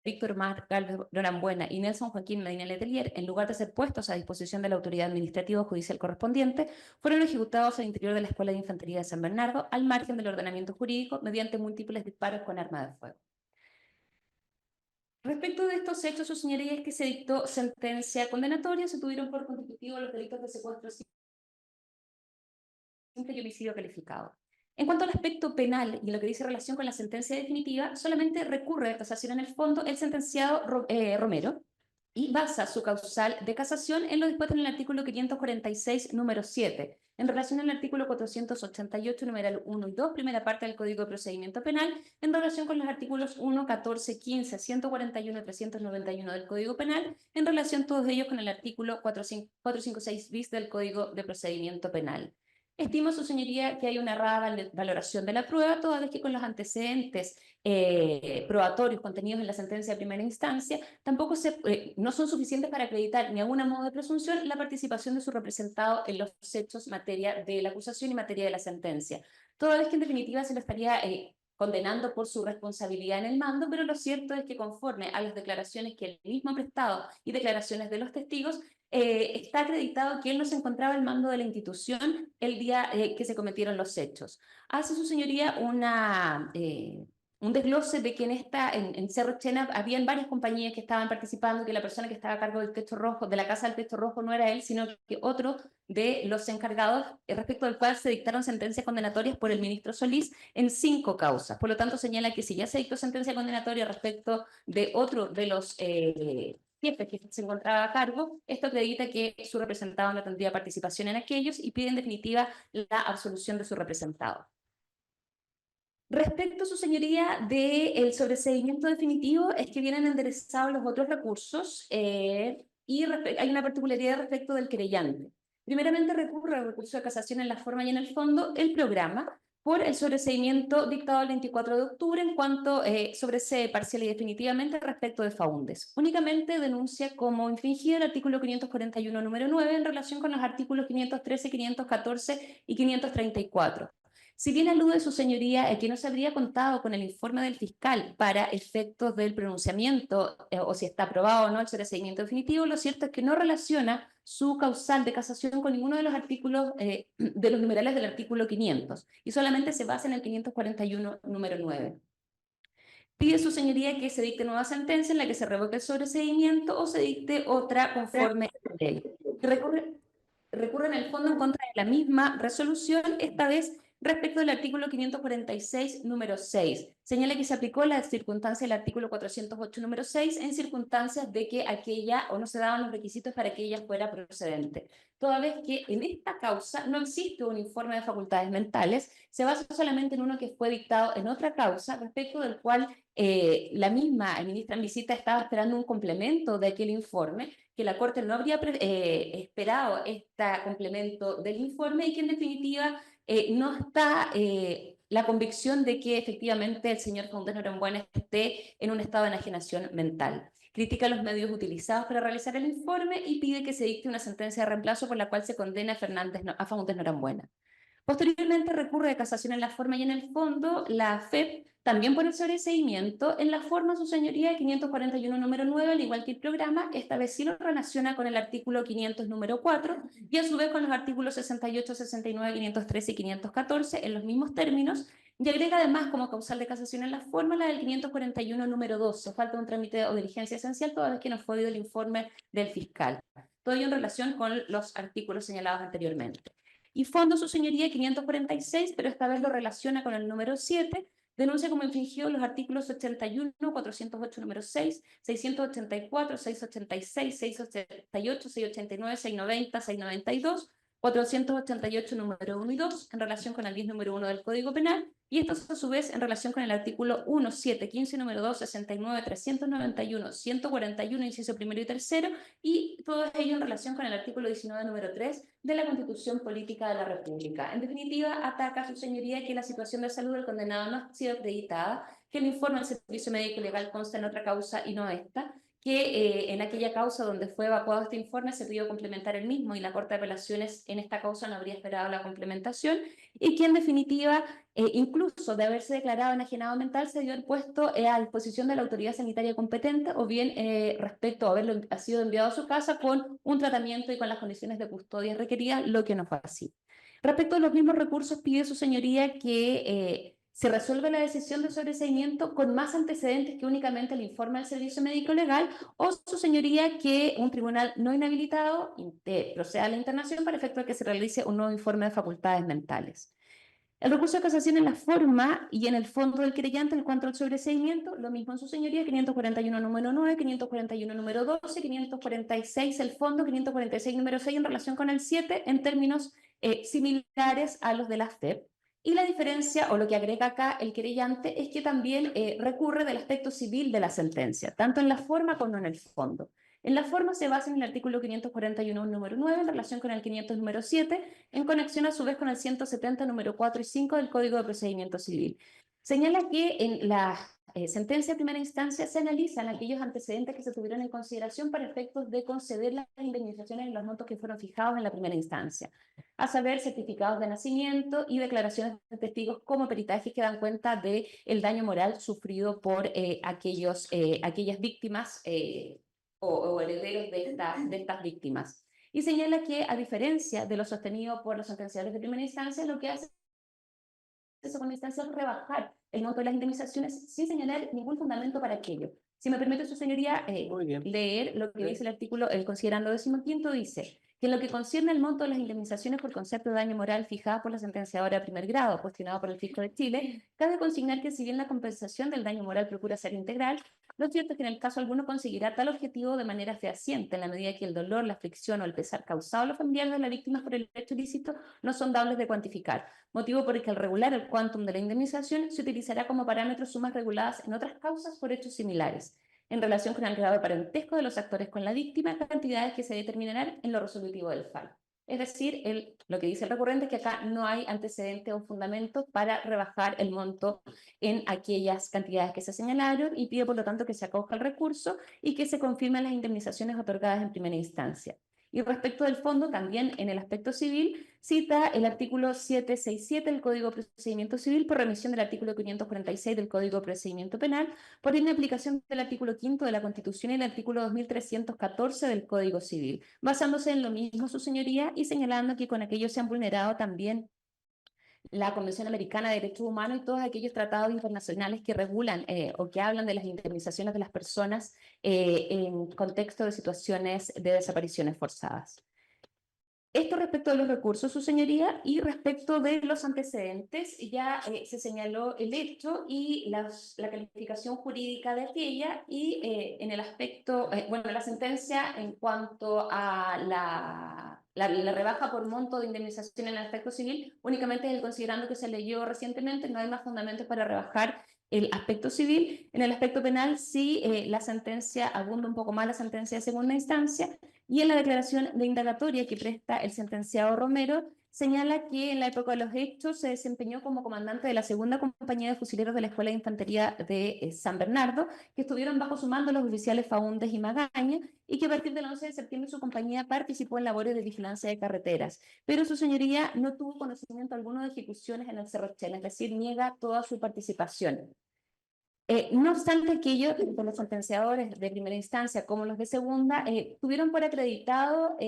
Víctor Mar Galvez Norambuena y Nelson Joaquín Medina Letelier, en lugar de ser puestos a disposición de la autoridad administrativa o judicial correspondiente, fueron ejecutados al interior de la Escuela de Infantería de San Bernardo, al margen del ordenamiento jurídico, mediante múltiples disparos con arma de fuego. Respecto de estos hechos, su señoría, es que se dictó sentencia condenatoria, se tuvieron por constitutivo los delitos de secuestro simple y homicidio calificado. En cuanto al aspecto penal y lo que dice relación con la sentencia definitiva, solamente recurre a casación en el fondo el sentenciado Romero y basa su causal de casación en lo dispuesto en el artículo 546, número 7, en relación al artículo 488, numeral 1 y 2, primera parte del Código de Procedimiento Penal, en relación con los artículos 1, 14, 15, 141 y 391 del Código Penal, en relación todos ellos con el artículo 456 bis del Código de Procedimiento Penal. Estimo, su señoría, que hay una errada valoración de la prueba, toda vez que con los antecedentes probatorios contenidos en la sentencia de primera instancia, tampoco no son suficientes para acreditar ni a un modo de presunción la participación de su representado en los hechos materia de la acusación y materia de la sentencia. Toda vez que en definitiva se lo estaría condenando por su responsabilidad en el mando, pero lo cierto es que conforme a las declaraciones que él mismo ha prestado y declaraciones de los testigos, está acreditado que él no se encontraba al mando de la institución el día que se cometieron los hechos. Hace su señoría un desglose de que en Cerro Chena habían varias compañías que estaban participando, que la persona que estaba a cargo del Techo Rojo, de la Casa del Techo Rojo, no era él, sino que otro de los encargados, respecto al cual se dictaron sentencias condenatorias por el ministro Solís en 5 causas. Por lo tanto, señala que si ya se dictó sentencia condenatoria respecto de otro de los jefes que se encontraba a cargo, esto acredita que su representado no tendría participación en aquellos y pide en definitiva la absolución de su representado. Respecto, su señoría, del sobreseimiento definitivo, es que vienen enderezados los otros recursos y hay una particularidad respecto del querellante. Primeramente recurre al recurso de casación en la forma y en el fondo el programa por el sobreseimiento dictado el 24 de octubre en cuanto sobresee parcial y definitivamente respecto de Faúndes. Únicamente denuncia como infringido el artículo 541, número 9, en relación con los artículos 513, 514 y 534. Si bien alude su señoría que no se habría contado con el informe del fiscal para efectos del pronunciamiento o si está aprobado o no el sobreseimiento definitivo, lo cierto es que no relaciona su causal de casación con ninguno de los artículos de los numerales del artículo 500 y solamente se basa en el 541, número 9. Pide su señoría que se dicte nueva sentencia en la que se revoque el sobreseimiento o se dicte otra conforme a la ley. Recurre en el fondo en contra de la misma resolución, esta vez respecto del artículo 546, número 6. Señala que se aplicó la circunstancia del artículo 408, número 6, en circunstancias de que aquella o no se daban los requisitos para que ella fuera procedente. Toda vez que en esta causa no existe un informe de facultades mentales, se basa solamente en uno que fue dictado en otra causa, respecto del cual la misma ministra en visita estaba esperando un complemento de aquel informe, que la Corte no habría esperado este complemento del informe y que en definitiva no está la convicción de que efectivamente el señor Faúndes Norambuena esté en un estado de enajenación mental. Critica los medios utilizados para realizar el informe y pide que se dicte una sentencia de reemplazo por la cual se condena a Faúndes Norambuena. Posteriormente recurre a casación en la forma y en el fondo. La FEP también por el sobreseimiento en la forma, su señoría, de 541, número 9, al igual que el programa, esta vez sí lo relaciona con el artículo 500, número 4, y a su vez con los artículos 68, 69, 513 y 514 en los mismos términos, y agrega además como causal de casación en la forma la del 541, número 12, falta un trámite o diligencia esencial toda vez que no fue oído el informe del fiscal. Todo ello en relación con los artículos señalados anteriormente. Y fondo, su señoría, 546, pero esta vez lo relaciona con el número 7, denuncia como infringido los artículos 81, 408, número 6, 684, 686, 688, 689, 690, 692, 488, número 1 y 2, en relación con el 10, número 1 del Código Penal, y estos a su vez en relación con el artículo 1, 7, 15, número 2, 69, 391, 141, inciso primero y tercero, y todo ello en relación con el artículo 19, número 3, de la Constitución Política de la República. En definitiva, ataca a su señoría que la situación de salud del condenado no ha sido acreditada, que el informe del servicio médico legal consta en otra causa y no esta, que en aquella causa donde fue evacuado este informe se pidió complementar el mismo y la Corte de Apelaciones en esta causa no habría esperado la complementación, y que en definitiva, incluso de haberse declarado enajenado mental, se dio el puesto a disposición de la autoridad sanitaria competente, o bien respecto a haberlo ha sido enviado a su casa con un tratamiento y con las condiciones de custodia requeridas, lo que no fue así. Respecto a los mismos recursos, pide su señoría que se resuelva la decisión de sobreseimiento con más antecedentes que únicamente el informe del Servicio Médico Legal, o su señoría que un tribunal no inhabilitado proceda a la internación para efecto de que se realice un nuevo informe de facultades mentales. El recurso de casación en la forma y en el fondo del querellante en cuanto al sobreseimiento, lo mismo en su señoría, 541 número 9, 541 número 12, 546 el fondo, 546 número 6 en relación con el 7 en términos similares a los de la FEP. Y la diferencia, o lo que agrega acá el querellante, es que también recurre del aspecto civil de la sentencia, tanto en la forma como en el fondo. En la forma se basa en el artículo 541 número 9 en relación con el 500 número 7, en conexión a su vez con el 170 número 4 y 5 del Código de Procedimiento Civil. Señala que en la sentencia de primera instancia se analizan aquellos antecedentes que se tuvieron en consideración para efectos de conceder las indemnizaciones en los montos que fueron fijados en la primera instancia, a saber, certificados de nacimiento y declaraciones de testigos como peritajes que dan cuenta del daño moral sufrido por aquellas víctimas o herederos de estas víctimas. Y señala que, a diferencia de lo sostenido por los sentenciadores de primera instancia, lo que hace de segunda instancia es rebajar el monto de las indemnizaciones sin señalar ningún fundamento para aquello. Si me permite su señoría leer lo que dice el artículo, el considerando 15º, dice que en lo que concierne al monto de las indemnizaciones por concepto de daño moral fijada por la sentenciadora de primer grado, cuestionado por el Fisco de Chile, cabe consignar que si bien la compensación del daño moral procura ser integral, lo cierto es que en el caso alguno conseguirá tal objetivo de manera fehaciente en la medida que el dolor, la aflicción o el pesar causado a los familiares de la víctima por el hecho ilícito no son dables de cuantificar, motivo por el que al regular el quantum de la indemnización se utilizará como parámetro sumas reguladas en otras causas por hechos similares, en relación con el grado de parentesco de los actores con la víctima, cantidades que se determinarán en lo resolutivo del fallo. Es decir, lo que dice el recurrente es que acá no hay antecedentes o fundamentos para rebajar el monto en aquellas cantidades que se señalaron, y pide por lo tanto que se acoja el recurso y que se confirmen las indemnizaciones otorgadas en primera instancia. Y respecto del fondo, también en el aspecto civil, cita el artículo 767 del Código de Procedimiento Civil por remisión del artículo 546 del Código de Procedimiento Penal, por inaplicación del artículo 5 de la Constitución y el artículo 2314 del Código Civil, basándose en lo mismo su señoría y señalando que con aquello se han vulnerado también la Convención Americana de Derechos Humanos y todos aquellos tratados internacionales que regulan o que hablan de las indemnizaciones de las personas en contexto de situaciones de desapariciones forzadas. Esto respecto de los recursos, su señoría, y respecto de los antecedentes, ya se señaló el hecho y la calificación jurídica de aquella, y en el aspecto, bueno, la sentencia en cuanto a la rebaja por monto de indemnización en el aspecto civil, únicamente es el considerando que se leyó recientemente, no hay más fundamentos para rebajar el aspecto civil. En el aspecto penal, sí, la sentencia abunda un poco más, la sentencia de segunda instancia, y en la declaración de indagatoria que presta el sentenciado Romero, señala que en la época de los hechos se desempeñó como comandante de la segunda compañía de fusileros de la Escuela de Infantería de San Bernardo, que estuvieron bajo su mando los oficiales Faúndez y Magaña, y que a partir del 11 de septiembre su compañía participó en labores de vigilancia de carreteras. Pero su señoría no tuvo conocimiento alguno de ejecuciones en el Cerro Chela, es decir, niega toda su participación. No obstante aquello, tanto los sentenciadores de primera instancia como los de segunda tuvieron por acreditado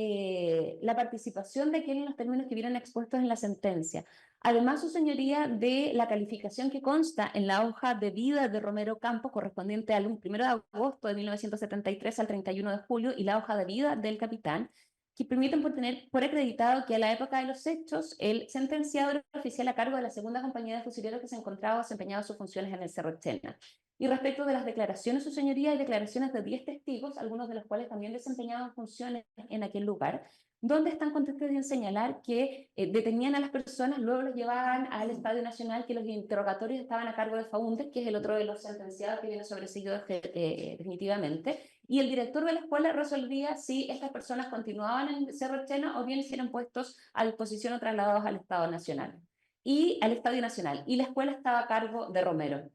la participación de aquel en los términos que vieron expuestos en la sentencia. Además, su señoría, de la calificación que consta en la hoja de vida de Romero Campos, correspondiente al 1 de agosto de 1973 al 31 de julio, y la hoja de vida del capitán, que permiten tener por acreditado que a la época de los hechos el sentenciado era oficial a cargo de la segunda compañía de fusileros que se encontraba desempeñando sus funciones en el Cerro Chena. Y respecto de las declaraciones, su señoría, hay declaraciones de 10 testigos, algunos de los cuales también desempeñaban funciones en aquel lugar, donde están contestos en señalar que detenían a las personas, luego los llevaban al Estadio Nacional, que los interrogatorios estaban a cargo de Faúndez, que es el otro de los sentenciados que viene sobreseído definitivamente, y el director de la escuela resolvía si estas personas continuaban en Cerro Chena o bien si eran puestos a disposición o trasladados al Estado Nacional y al Estadio Nacional, y la escuela estaba a cargo de Romero.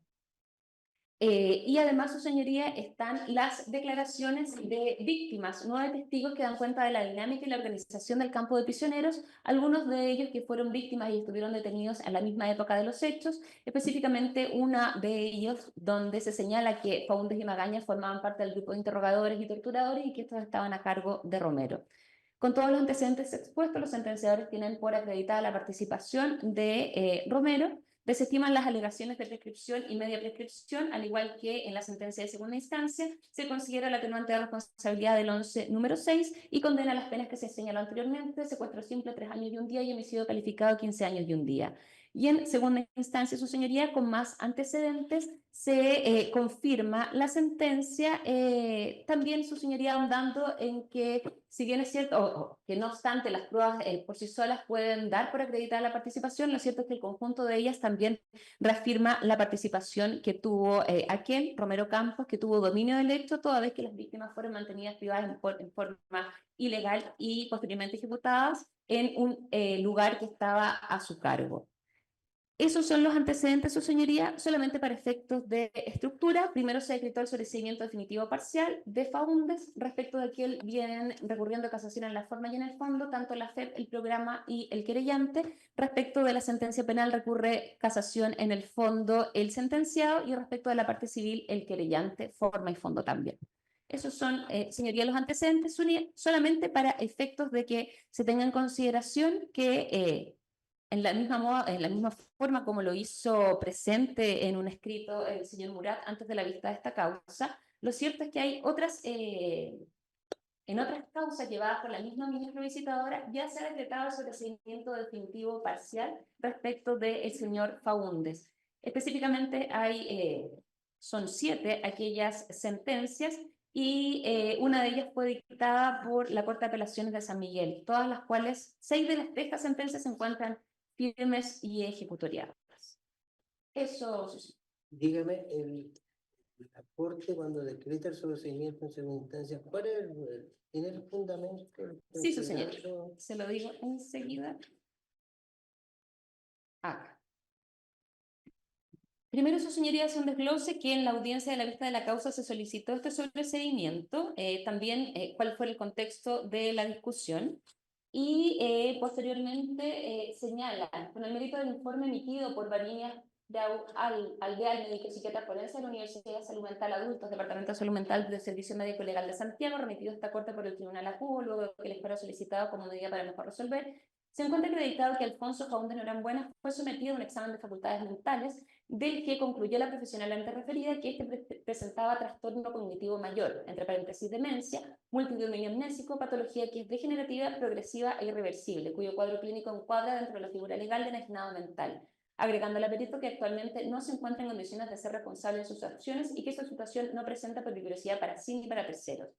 Y además, su señoría, están las declaraciones de víctimas, no de testigos, que dan cuenta de la dinámica y la organización del campo de prisioneros, algunos de ellos que fueron víctimas y estuvieron detenidos en la misma época de los hechos, específicamente una de ellos donde se señala que Faúndez y Magaña formaban parte del grupo de interrogadores y torturadores y que estos estaban a cargo de Romero. Con todos los antecedentes expuestos, los sentenciadores tienen por acreditada la participación de Romero. Desestiman las alegaciones de prescripción y media prescripción, al igual que en la sentencia de segunda instancia. Se considera la atenuante de responsabilidad del 11 número 6 y condena las penas que se señaló anteriormente: secuestro simple 3 años y un día y homicidio calificado 15 años y un día. Y en segunda instancia, su señoría, con más antecedentes, se confirma la sentencia, también su señoría ahondando en que, si bien es cierto, que no obstante las pruebas por sí solas pueden dar por acreditada la participación, lo cierto es que el conjunto de ellas también reafirma la participación que tuvo aquel Romero Campos, que tuvo dominio del hecho, toda vez que las víctimas fueron mantenidas privadas en forma ilegal y posteriormente ejecutadas en un lugar que estaba a su cargo. Esos son los antecedentes, su señoría, solamente para efectos de estructura. Primero se decretó el sobreseimiento definitivo parcial de Faúndez, respecto de que él vienen recurriendo a casación en la forma y en el fondo, tanto la FEP, el programa y el querellante. Respecto de la sentencia penal recurre casación en el fondo el sentenciado, y respecto de la parte civil el querellante, forma y fondo también. Esos son, señoría, los antecedentes, solamente para efectos de que se tenga en consideración que en la misma forma como lo hizo presente en un escrito el señor Murat antes de la vista de esta causa, lo cierto es que hay en otras causas llevadas por la misma ministra visitadora, ya se ha decretado el sobreseimiento definitivo parcial respecto del señor Faúndez. Específicamente son 7 aquellas sentencias, y una de ellas fue dictada por la Corte de Apelaciones de San Miguel, todas las cuales, 6 de estas sentencias se encuentran firmes y ejecutoriadas. Eso sí. Dígame, la Corte, cuando decreta el sobreseimiento en segunda instancia, ¿cuál es tiene el fundamento? Sí, su señor. Se lo digo enseguida. Acá. Primero, su señoría, hace un desglose que en la audiencia de la vista de la causa se solicitó este sobreseimiento, también cuál fue el contexto de la discusión, y posteriormente señala, con el mérito del informe emitido por Variñas Alvear, médico psiquiatra forense de la Universidad de Salud Mental Adultos, Departamento de Salud Mental del Servicio Médico Legal de Santiago, remitido a esta corte por el Tribunal Acubo, luego de que les fuera solicitado como medida para mejor resolver, se encuentra acreditado que Alfonso Faúndez Norambuena fue sometido a un examen de facultades mentales, del que concluyó la profesional antes referida que presentaba trastorno cognitivo mayor, entre paréntesis demencia, multidominio amnésico, patología que es degenerativa, progresiva e irreversible, cuyo cuadro clínico encuadra dentro de la figura legal de enajenado mental, agregando al perito que actualmente no se encuentra en condiciones de ser responsable de sus acciones y que su situación no presenta peligrosidad para sí ni para terceros.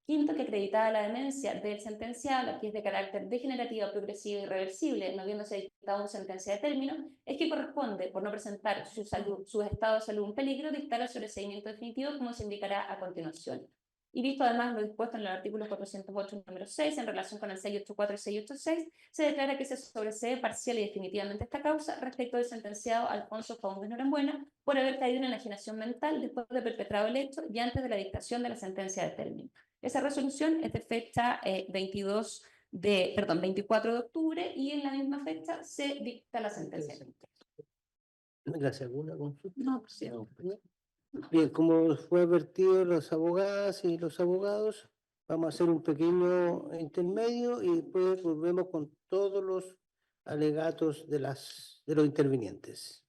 Quinto, que acreditada la demencia del sentenciado, la que es de carácter degenerativo, progresivo e irreversible, no habiéndose dictado una sentencia de término, es que corresponde, por no presentar su estado de salud en peligro, dictar el sobreseimiento definitivo, como se indicará a continuación. Y visto además lo dispuesto en el artículo 408, número 6, en relación con el 684 y 686, se declara que se sobresee parcial y definitivamente esta causa respecto del sentenciado Alfonso Faúndez Norambuena por haber caído en enajenación mental después de perpetrado el hecho y antes de la dictación de la sentencia de término. Esa resolución es de fecha 24 de octubre, y en la misma fecha se dicta la sentencia. Gracias. ¿Alguna consulta? No, sí. Bien, como fue advertido las abogadas y los abogados, vamos a hacer un pequeño intermedio y después volvemos con todos los alegatos de los intervinientes.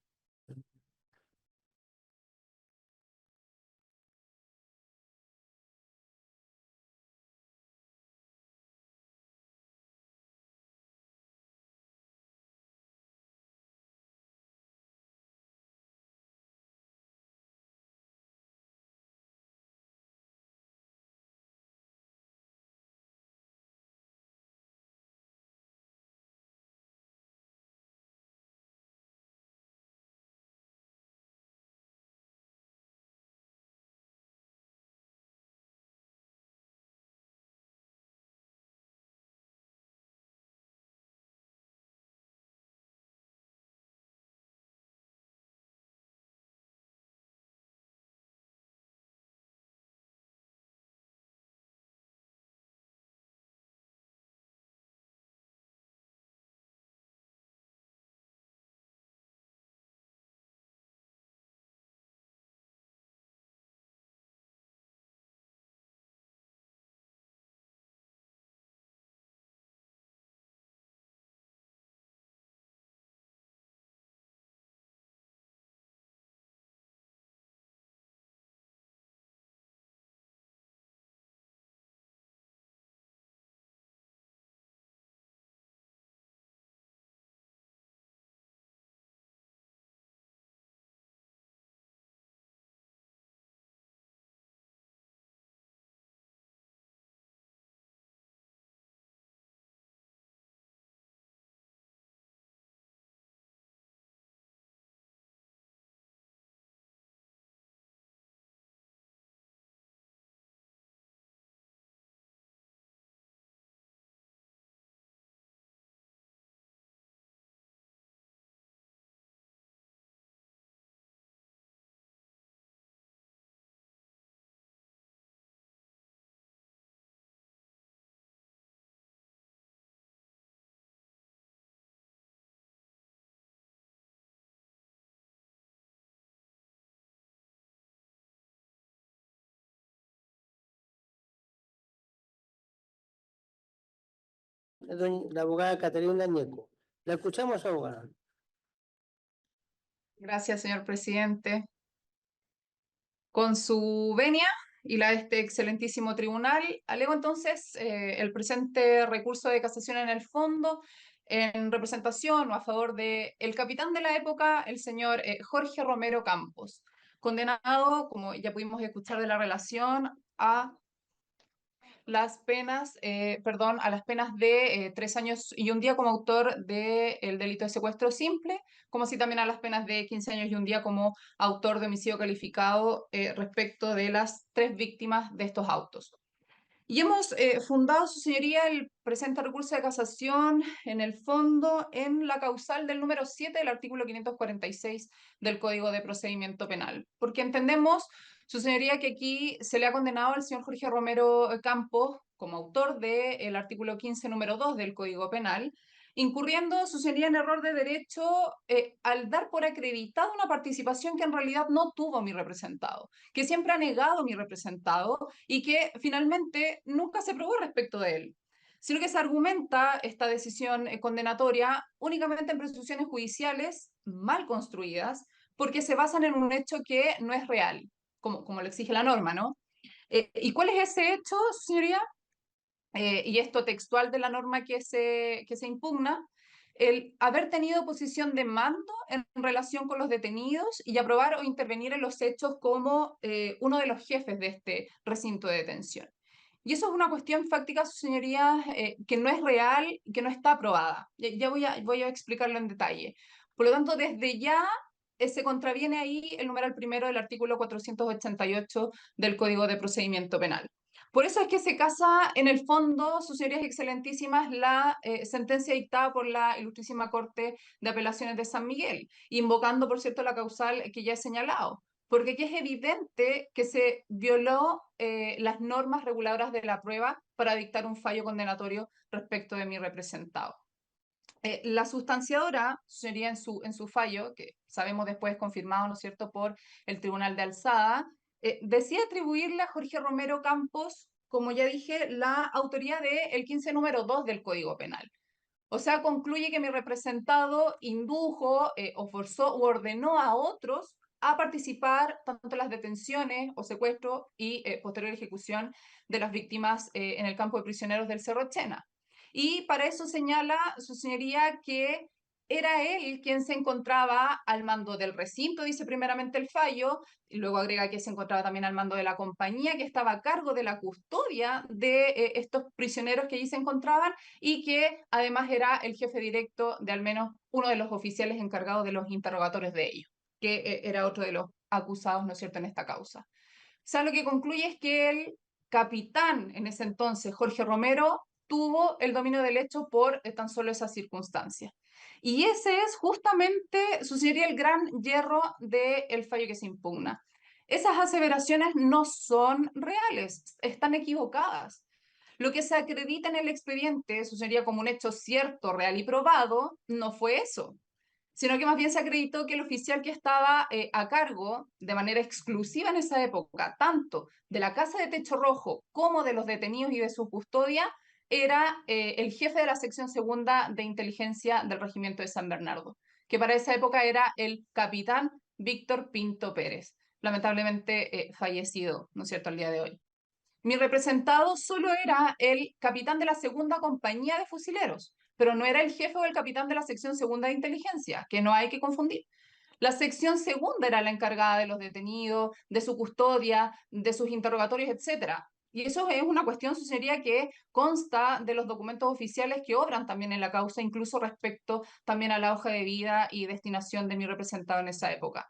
la abogada Catalina Ñeco. La escuchamos, abogada. Gracias, señor presidente. Con su venia y la de este excelentísimo tribunal, alego entonces el presente recurso de casación en el fondo en representación o a favor de el capitán de la época, el señor Jorge Romero Campos, condenado, como ya pudimos escuchar de la relación, a las penas, a las penas de 3 años y un día como autor del delito de secuestro simple, como así también a las penas de 15 años y un día como autor de homicidio calificado respecto de las 3 víctimas de estos autos. Y hemos fundado, su señoría, el presente recurso de casación en el fondo en la causal del número 7 del artículo 546 del Código de Procedimiento Penal, porque entendemos, su señoría, que aquí se le ha condenado al señor Jorge Romero Campos como autor del artículo 15, número 2 del Código Penal, incurriendo, su señoría, en error de derecho al dar por acreditada una participación que en realidad no tuvo mi representado, que siempre ha negado mi representado y que finalmente nunca se probó respecto de él, sino que se argumenta esta decisión condenatoria únicamente en presunciones judiciales mal construidas, porque se basan en un hecho que no es real, como lo exige la norma, ¿no? ¿Y cuál es ese hecho, señoría? Y esto textual de la norma que se impugna, el haber tenido posición de mando en relación con los detenidos y aprobar o intervenir en los hechos como uno de los jefes de este recinto de detención. Y eso es una cuestión fáctica, sus señorías, que no es real y que no está aprobada. Ya voy a explicarlo en detalle. Por lo tanto, desde ya se contraviene ahí el numeral primero del artículo 488 del Código de Procedimiento Penal. Por eso es que se casa, en el fondo, sus señorías excelentísimas, la sentencia dictada por la Ilustrísima Corte de Apelaciones de San Miguel, invocando, por cierto, la causal que ya he señalado, porque aquí es evidente que se violó las normas reguladoras de la prueba para dictar un fallo condenatorio respecto de mi representado. La sustanciadora sería en su fallo, que sabemos después confirmado, ¿no es cierto?, por el Tribunal de Alzada, decide atribuirle a Jorge Romero Campos, como ya dije, la autoría del 15 número 2 del Código Penal. O sea, concluye que mi representado indujo o forzó u ordenó a otros a participar tanto en las detenciones o secuestro y posterior ejecución de las víctimas en el campo de prisioneros del Cerro Chena. Y para eso señala, su señoría, que era él quien se encontraba al mando del recinto, dice primeramente el fallo, y luego agrega que se encontraba también al mando de la compañía, que estaba a cargo de la custodia de estos prisioneros que allí se encontraban, y que además era el jefe directo de al menos uno de los oficiales encargados de los interrogatorios de ellos, que era otro de los acusados, ¿no es cierto?, en esta causa. O sea, lo que concluye es que el capitán en ese entonces, Jorge Romero, tuvo el dominio del hecho por tan solo esas circunstancias. Y ese es justamente, su señoría, el gran hierro del fallo que se impugna. Esas aseveraciones no son reales, están equivocadas. Lo que se acredita en el expediente, eso sería como un hecho cierto, real y probado, no fue eso, sino que más bien se acreditó que el oficial que estaba a cargo de manera exclusiva en esa época, tanto de la Casa de Techo Rojo como de los detenidos y de su custodia, era el jefe de la sección segunda de inteligencia del Regimiento de San Bernardo, que para esa época era el capitán Víctor Pinto Pérez, lamentablemente fallecido, ¿no es cierto?, al día de hoy. Mi representado solo era el capitán de la segunda compañía de fusileros, pero no era el jefe o el capitán de la sección segunda de inteligencia, que no hay que confundir. La sección segunda era la encargada de los detenidos, de su custodia, de sus interrogatorios, etc. Y eso es una cuestión, sería, que consta de los documentos oficiales que obran también en la causa, incluso respecto también a la hoja de vida y destinación de mi representado en esa época.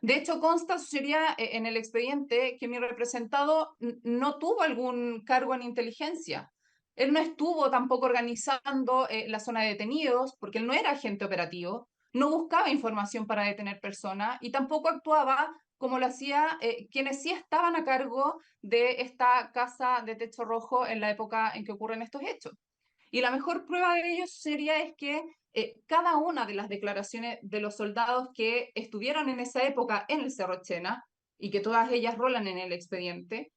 De hecho, consta, sería en el expediente, que mi representado no tuvo algún cargo en inteligencia. Él no estuvo tampoco organizando la zona de detenidos, porque él no era agente operativo, no buscaba información para detener personas y tampoco actuaba como lo hacía quienes sí estaban a cargo de esta casa de techo rojo en la época en que ocurren estos hechos. Y la mejor prueba de ello sería es que cada una de las declaraciones de los soldados que estuvieron en esa época en el Cerro Chena, y que todas ellas rolan en el expediente,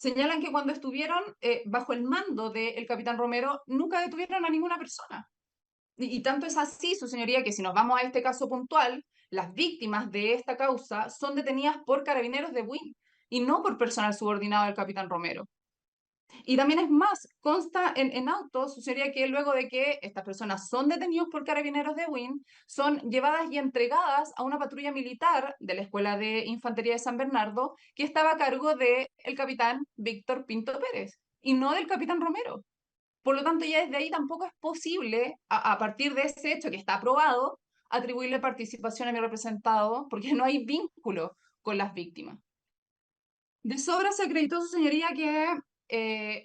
señalan que cuando estuvieron bajo el mando del capitán Romero, nunca detuvieron a ninguna persona. Y tanto es así, su señoría, que si nos vamos a este caso puntual, las víctimas de esta causa son detenidas por carabineros de Buin y no por personal subordinado del capitán Romero. Y también es más, consta en autos, su señoría, que luego de que estas personas son detenidos por carabineros de Buin, son llevadas y entregadas a una patrulla militar de la Escuela de Infantería de San Bernardo, que estaba a cargo del capitán Víctor Pinto Pérez y no del capitán Romero. Por lo tanto, ya desde ahí tampoco es posible, a partir de ese hecho que está aprobado, atribuirle participación a mi representado, porque no hay vínculo con las víctimas. De sobra se acreditó, su señoría, que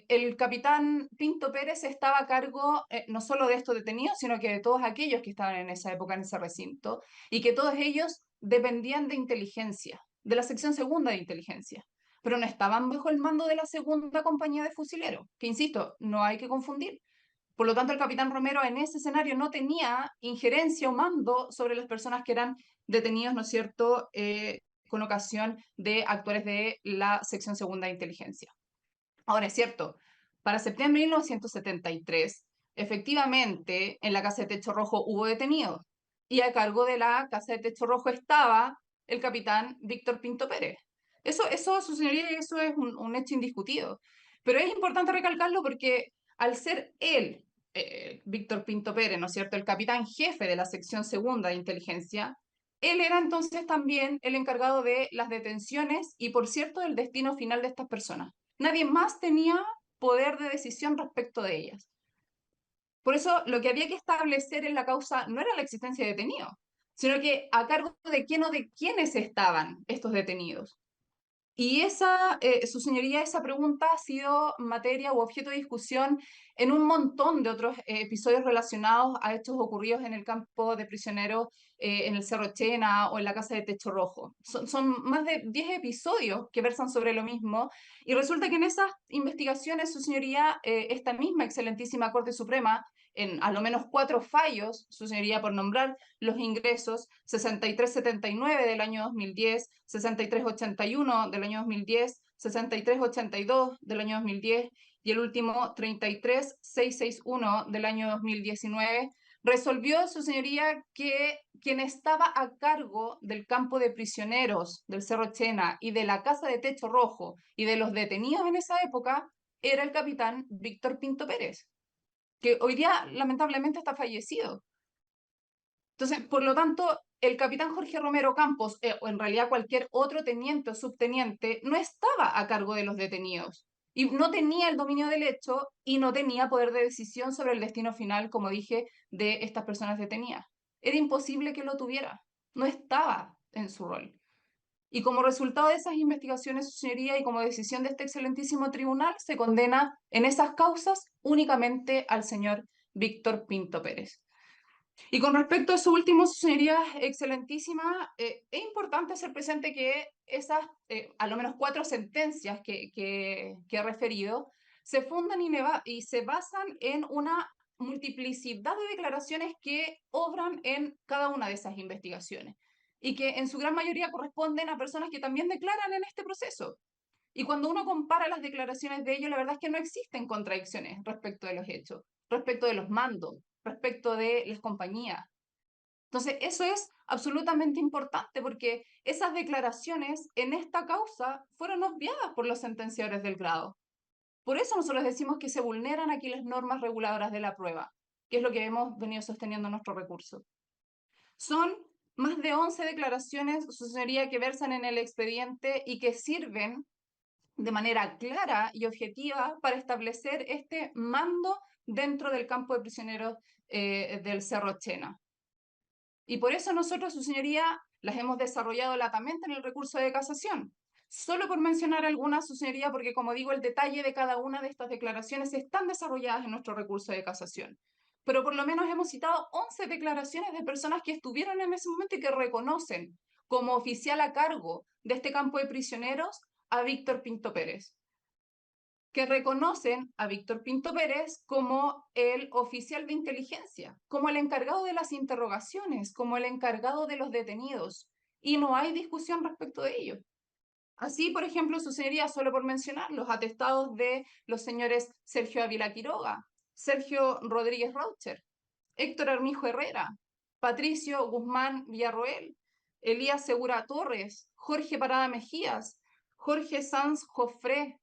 el capitán Pinto Pérez estaba a cargo no solo de estos detenidos, sino que de todos aquellos que estaban en esa época en ese recinto, y que todos ellos dependían de inteligencia, de la sección segunda de inteligencia, pero no estaban bajo el mando de la segunda compañía de fusileros, que insisto, no hay que confundir. Por lo tanto, el capitán Romero en ese escenario no tenía injerencia o mando sobre las personas que eran detenidos, ¿no es cierto?, con ocasión de actuales de la sección segunda de inteligencia. Ahora, es cierto, para septiembre de 1973, efectivamente, en la Casa de Techo Rojo hubo detenidos, y a cargo de la Casa de Techo Rojo estaba el capitán Víctor Pinto Pérez. Eso, su señoría, eso es un hecho indiscutido. Pero es importante recalcarlo porque al ser él, Víctor Pinto Pérez, ¿no es cierto?, el capitán jefe de la sección segunda de inteligencia, él era entonces también el encargado de las detenciones y, por cierto, del destino final de estas personas. Nadie más tenía poder de decisión respecto de ellas. Por eso, lo que había que establecer en la causa no era la existencia de detenidos, sino que a cargo de quién o de quiénes estaban estos detenidos. Y su señoría, esa pregunta ha sido materia u objeto de discusión en un montón de otros episodios relacionados a hechos ocurridos en el campo de prisioneros, en el Cerro Chena o en la Casa de Techo Rojo. Son más de 10 episodios que versan sobre lo mismo, y resulta que en esas investigaciones, su señoría, esta misma excelentísima Corte Suprema, en a lo menos 4 fallos, su señoría, por nombrar los ingresos: 6379 del año 2010, 6381 del año 2010, 6382 del año 2010 y el último 33661 del año 2019, resolvió, su señoría, que quien estaba a cargo del campo de prisioneros del Cerro Chena y de la Casa de Techo Rojo y de los detenidos en esa época era el capitán Víctor Pinto Pérez, que hoy día lamentablemente está fallecido. Entonces, por lo tanto, el capitán Jorge Romero Campos, o en realidad cualquier otro teniente o subteniente, no estaba a cargo de los detenidos y no tenía el dominio del hecho y no tenía poder de decisión sobre el destino final, como dije, de estas personas detenidas. Era imposible que lo tuviera, no estaba en su rol. Y como resultado de esas investigaciones, su señoría, y como decisión de este excelentísimo tribunal, se condena en esas causas únicamente al señor Víctor Pinto Pérez. Y con respecto a su último, su señoría excelentísima, es importante hacer presente que esas, a lo menos 4 sentencias que he referido, se fundan y se basan en una multiplicidad de declaraciones que obran en cada una de esas investigaciones y que en su gran mayoría corresponden a personas que también declaran en este proceso. Y cuando uno compara las declaraciones de ellos, la verdad es que no existen contradicciones respecto de los hechos, respecto de los mandos, respecto de las compañías. Entonces, eso es absolutamente importante porque esas declaraciones en esta causa fueron obviadas por los sentenciadores del grado. Por eso nosotros decimos que se vulneran aquí las normas reguladoras de la prueba, que es lo que hemos venido sosteniendo en nuestro recurso. Son más de 11 declaraciones, su señoría, que versan en el expediente y que sirven de manera clara y objetiva para establecer este mando dentro del campo de prisioneros del Cerro Chena. Y por eso nosotros, su señoría, las hemos desarrollado latamente en el recurso de casación. Solo por mencionar algunas, su señoría, porque como digo, el detalle de cada una de estas declaraciones están desarrolladas en nuestro recurso de casación. Pero por lo menos hemos citado 11 declaraciones de personas que estuvieron en ese momento y que reconocen como oficial a cargo de este campo de prisioneros a Víctor Pinto Pérez, que reconocen a Víctor Pinto Pérez como el oficial de inteligencia, como el encargado de las interrogaciones, como el encargado de los detenidos, y no hay discusión respecto de ello. Así, por ejemplo, su señoría, solo por mencionar, los atestados de los señores Sergio Ávila Quiroga, Sergio Rodríguez Raucher, Héctor Armijo Herrera, Patricio Guzmán Villarroel, Elías Segura Torres, Jorge Parada Mejías, Jorge Sanz Jofré,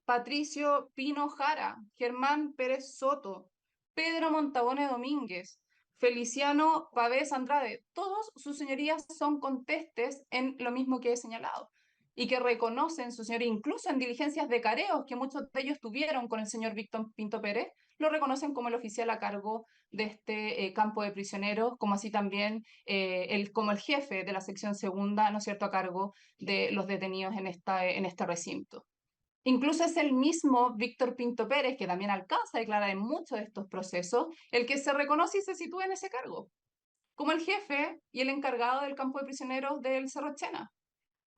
Patricio Pino Jara, Germán Pérez Soto, Pedro Montabone Domínguez, Feliciano Pavés Andrade. Todos sus señorías son contestes en lo mismo que he señalado y que reconocen su señoría, incluso en diligencias de careos que muchos de ellos tuvieron con el señor Víctor Pinto Pérez, lo reconocen como el oficial a cargo de este campo de prisioneros, como así también como el jefe de la sección segunda, ¿no es cierto?, a cargo de los detenidos en este recinto. Incluso es el mismo Víctor Pinto Pérez, que también alcanza a declarar en muchos de estos procesos, el que se reconoce y se sitúa en ese cargo, como el jefe y el encargado del campo de prisioneros del Cerro Chena.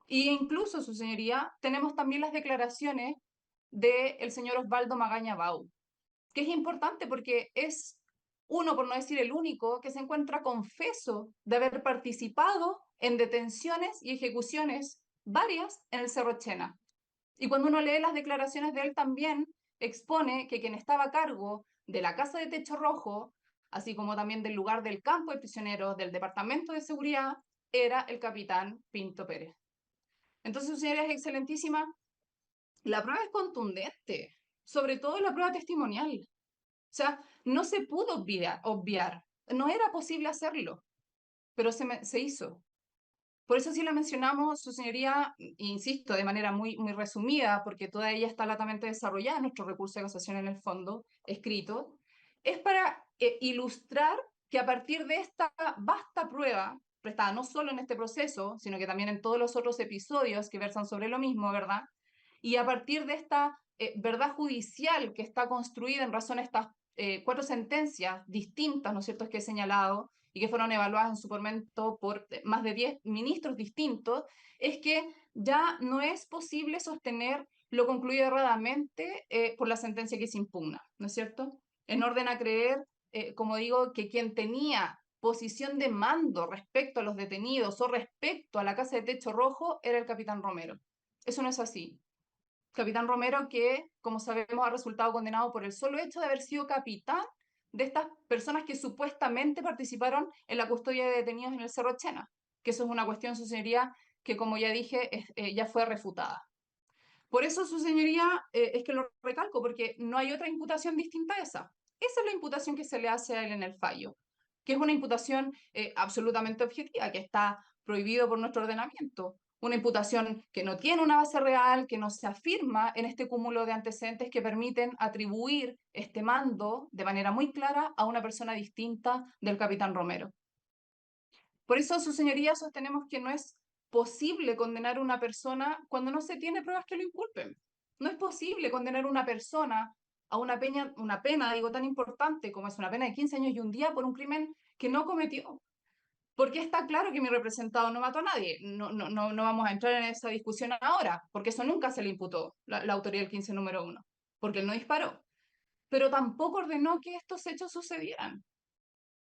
Y incluso, su señoría, tenemos también las declaraciones del señor Osvaldo Magaña Bau, que es importante porque es uno, por no decir el único, que se encuentra confeso de haber participado en detenciones y ejecuciones varias en el Cerro Chena. Y cuando uno lee las declaraciones de él también expone que quien estaba a cargo de la Casa de Techo Rojo, así como también del lugar del campo de prisioneros del Departamento de Seguridad, era el capitán Pinto Pérez. Entonces, su señoría es excelentísima. La prueba es contundente, sobre todo la prueba testimonial. O sea, no se pudo obviar. No era posible hacerlo, pero se hizo. Por eso sí la mencionamos, su señoría, insisto, de manera muy, muy resumida, porque toda ella está latamente desarrollada en nuestro recurso de casación en el fondo, escrito, es para ilustrar que a partir de esta vasta prueba, prestada no solo en este proceso, sino que también en todos los otros episodios que versan sobre lo mismo, ¿verdad? Y a partir de esta verdad judicial que está construida en razón a estas 4 sentencias distintas, ¿no es cierto?, que he señalado, y que fueron evaluadas en su momento por más de 10 ministros distintos, es que ya no es posible sostener lo concluido erradamente por la sentencia que se impugna, ¿no es cierto? En orden a creer, como digo, que quien tenía posición de mando respecto a los detenidos o respecto a la Casa de Techo Rojo era el capitán Romero. Eso no es así. Capitán Romero que, como sabemos, ha resultado condenado por el solo hecho de haber sido capitán de estas personas que supuestamente participaron en la custodia de detenidos en el Cerro Chena, que eso es una cuestión, su señoría, que como ya dije, ya fue refutada. Por eso, su señoría, es que lo recalco, porque no hay otra imputación distinta a esa. Esa es la imputación que se le hace a él en el fallo, que es una imputación absolutamente objetiva, que está prohibido por nuestro ordenamiento. Una imputación que no tiene una base real, que no se afirma en este cúmulo de antecedentes que permiten atribuir este mando de manera muy clara a una persona distinta del capitán Romero. Por eso, su señoría, sostenemos que no es posible condenar a una persona cuando no se tiene pruebas que lo inculpen. No es posible condenar a una persona a una pena, digo, tan importante como es una pena de 15 años y un día por un crimen que no cometió. Porque está claro que mi representado no mató a nadie. No vamos a entrar en esa discusión ahora, porque eso nunca se le imputó, la autoría del 15 número 1, porque él no disparó. Pero tampoco ordenó que estos hechos sucedieran.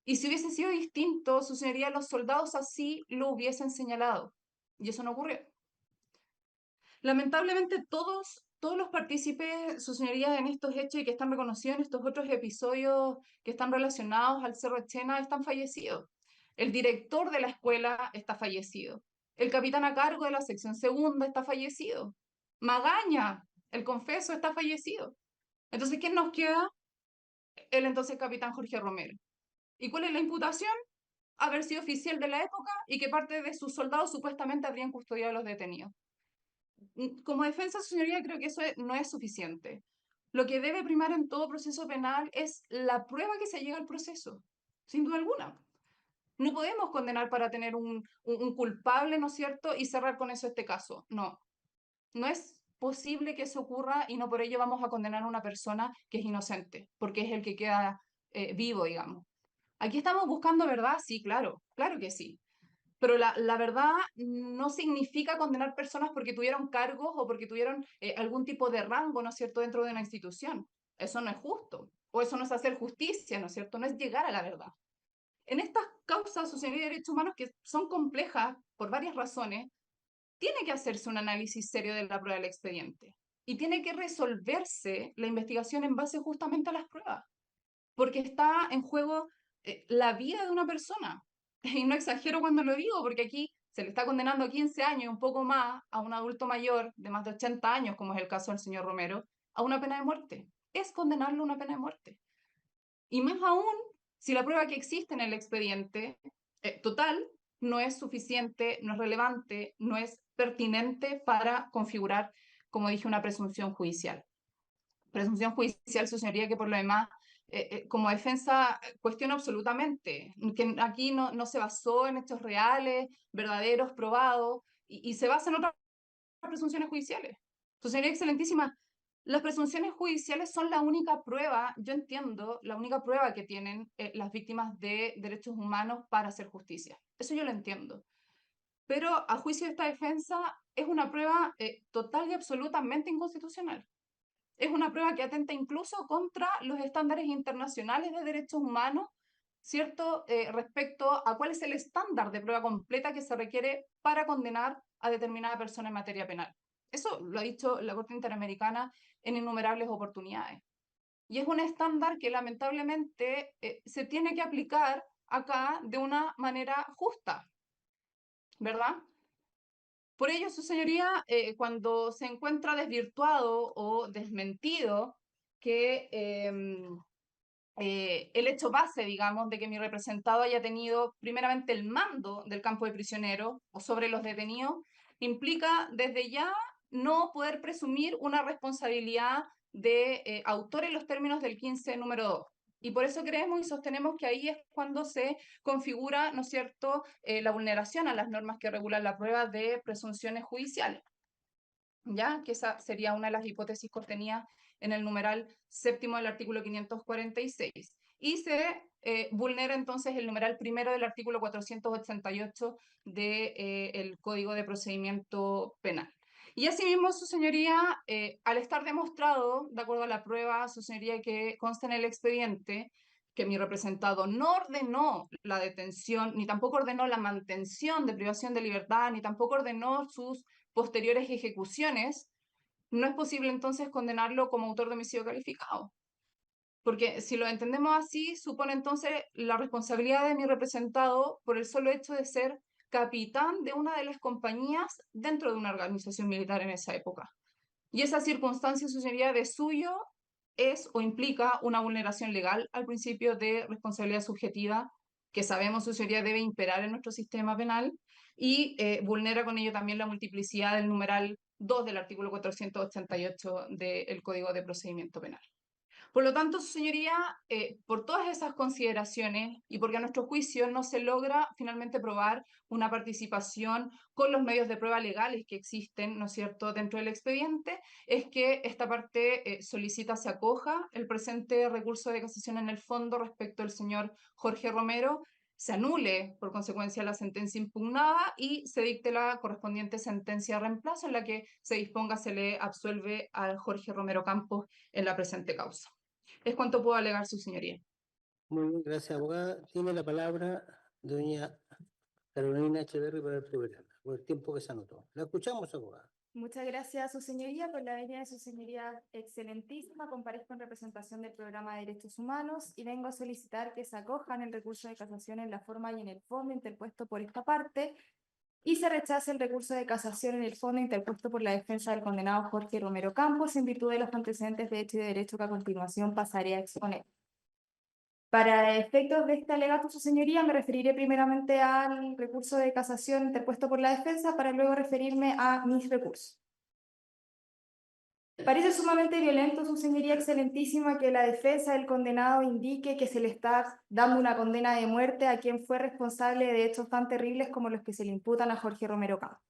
Y si hubiese sido distinto, su señoría, los soldados así lo hubiesen señalado. Y eso no ocurrió. Lamentablemente, todos los partícipes, su señoría, en estos hechos y que están reconocidos en estos otros episodios que están relacionados al Cerro Chena están fallecidos. El director de la escuela está fallecido. El capitán a cargo de la sección segunda está fallecido. Magaña, el confeso, está fallecido. Entonces, ¿quién nos queda? El entonces capitán Jorge Romero. ¿Y cuál es la imputación? Haber sido oficial de la época y que parte de sus soldados supuestamente habrían custodiado a los detenidos. Como defensa, su señoría, creo que eso no es suficiente. Lo que debe primar en todo proceso penal es la prueba que se llega al proceso, sin duda alguna. No podemos condenar para tener un culpable, ¿no es cierto?, y cerrar con eso este caso. No, no es posible que eso ocurra y no por ello vamos a condenar a una persona que es inocente, porque es el que queda vivo, digamos. Aquí estamos buscando verdad, sí, claro, claro que sí. Pero la verdad no significa condenar personas porque tuvieron cargos o porque tuvieron algún tipo de rango, ¿no es cierto?, dentro de una institución. Eso no es justo. O eso no es hacer justicia, ¿no es cierto? No es llegar a la verdad. En estas causas, sociales y derechos humanos, que son complejas por varias razones, tiene que hacerse un análisis serio de la prueba del expediente y tiene que resolverse la investigación en base justamente a las pruebas, porque está en juego la vida de una persona. Y no exagero cuando lo digo, porque aquí se le está condenando a 15 años y un poco más a un adulto mayor de más de 80 años, como es el caso del señor Romero, a una pena de muerte. Es condenarlo a una pena de muerte. Y más aún, si la prueba que existe en el expediente total no es suficiente, no es relevante, no es pertinente para configurar, como dije, una presunción judicial. Presunción judicial, su señoría, que por lo demás, como defensa, cuestiona absolutamente, que aquí no se basó en hechos reales, verdaderos, probados, y se basa en otras presunciones judiciales. Su señoría excelentísima, las presunciones judiciales son la única prueba, yo entiendo, la única prueba que tienen las víctimas de derechos humanos para hacer justicia. Eso yo lo entiendo. Pero a juicio de esta defensa es una prueba total y absolutamente inconstitucional. Es una prueba que atenta incluso contra los estándares internacionales de derechos humanos, ¿cierto? Respecto a cuál es el estándar de prueba completa que se requiere para condenar a determinada persona en materia penal. Eso lo ha dicho la Corte Interamericana en innumerables oportunidades. Y es un estándar que lamentablemente se tiene que aplicar acá de una manera justa, ¿verdad? Por ello, su señoría, cuando se encuentra desvirtuado o desmentido que el hecho base, digamos, de que mi representado haya tenido primeramente el mando del campo de prisioneros o sobre los detenidos, implica desde ya no poder presumir una responsabilidad de autor en los términos del 15 número 2. Y por eso creemos y sostenemos que ahí es cuando se configura, ¿no es cierto?, la vulneración a las normas que regulan la prueba de presunciones judiciales. ¿Ya? Que esa sería una de las hipótesis contenidas en el numeral séptimo del artículo 546. Y se vulnera entonces el numeral primero del artículo 488 del Código de Procedimiento Penal. Y asimismo, su señoría, al estar demostrado, de acuerdo a la prueba, su señoría, que consta en el expediente, que mi representado no ordenó la detención, ni tampoco ordenó la mantención de privación de libertad, ni tampoco ordenó sus posteriores ejecuciones, no es posible entonces condenarlo como autor de homicidio calificado. Porque si lo entendemos así, supone entonces la responsabilidad de mi representado por el solo hecho de ser capitán de una de las compañías dentro de una organización militar en esa época. Y esa circunstancia, su señoría, de suyo es o implica una vulneración legal al principio de responsabilidad subjetiva, que sabemos, su señoría, debe imperar en nuestro sistema penal, y vulnera con ello también la multiplicidad del numeral 2 del artículo 488 del Código de Procedimiento Penal. Por lo tanto, su señoría, por todas esas consideraciones y porque a nuestro juicio no se logra finalmente probar una participación con los medios de prueba legales que existen, ¿no es cierto?, dentro del expediente, es que esta parte solicita se acoja el presente recurso de casación en el fondo respecto al señor Jorge Romero, se anule por consecuencia la sentencia impugnada y se dicte la correspondiente sentencia de reemplazo en la que se disponga se le absuelve al Jorge Romero Campos en la presente causa. Es cuanto puedo alegar, su señoría. Muy bien, gracias, abogada. Tiene la palabra doña Carolina Echeverri para el tribunal, por el tiempo que se anotó. La escuchamos, abogada. Muchas gracias, su señoría. Por la venia de su señoría excelentísima, comparezco en representación del Programa de Derechos Humanos y vengo a solicitar que se acojan el recurso de casación en la forma y en el fondo interpuesto por esta parte y se rechace el recurso de casación en el fondo interpuesto por la defensa del condenado Jorge Romero Campos en virtud de los antecedentes de hecho y de derecho que a continuación pasaré a exponer. Para efectos de este alegato, su señoría, me referiré primeramente al recurso de casación interpuesto por la defensa para luego referirme a mis recursos. Parece sumamente violento, su señoría excelentísima, que la defensa del condenado indique que se le está dando una condena de muerte a quien fue responsable de hechos tan terribles como los que se le imputan a Jorge Romero Campos.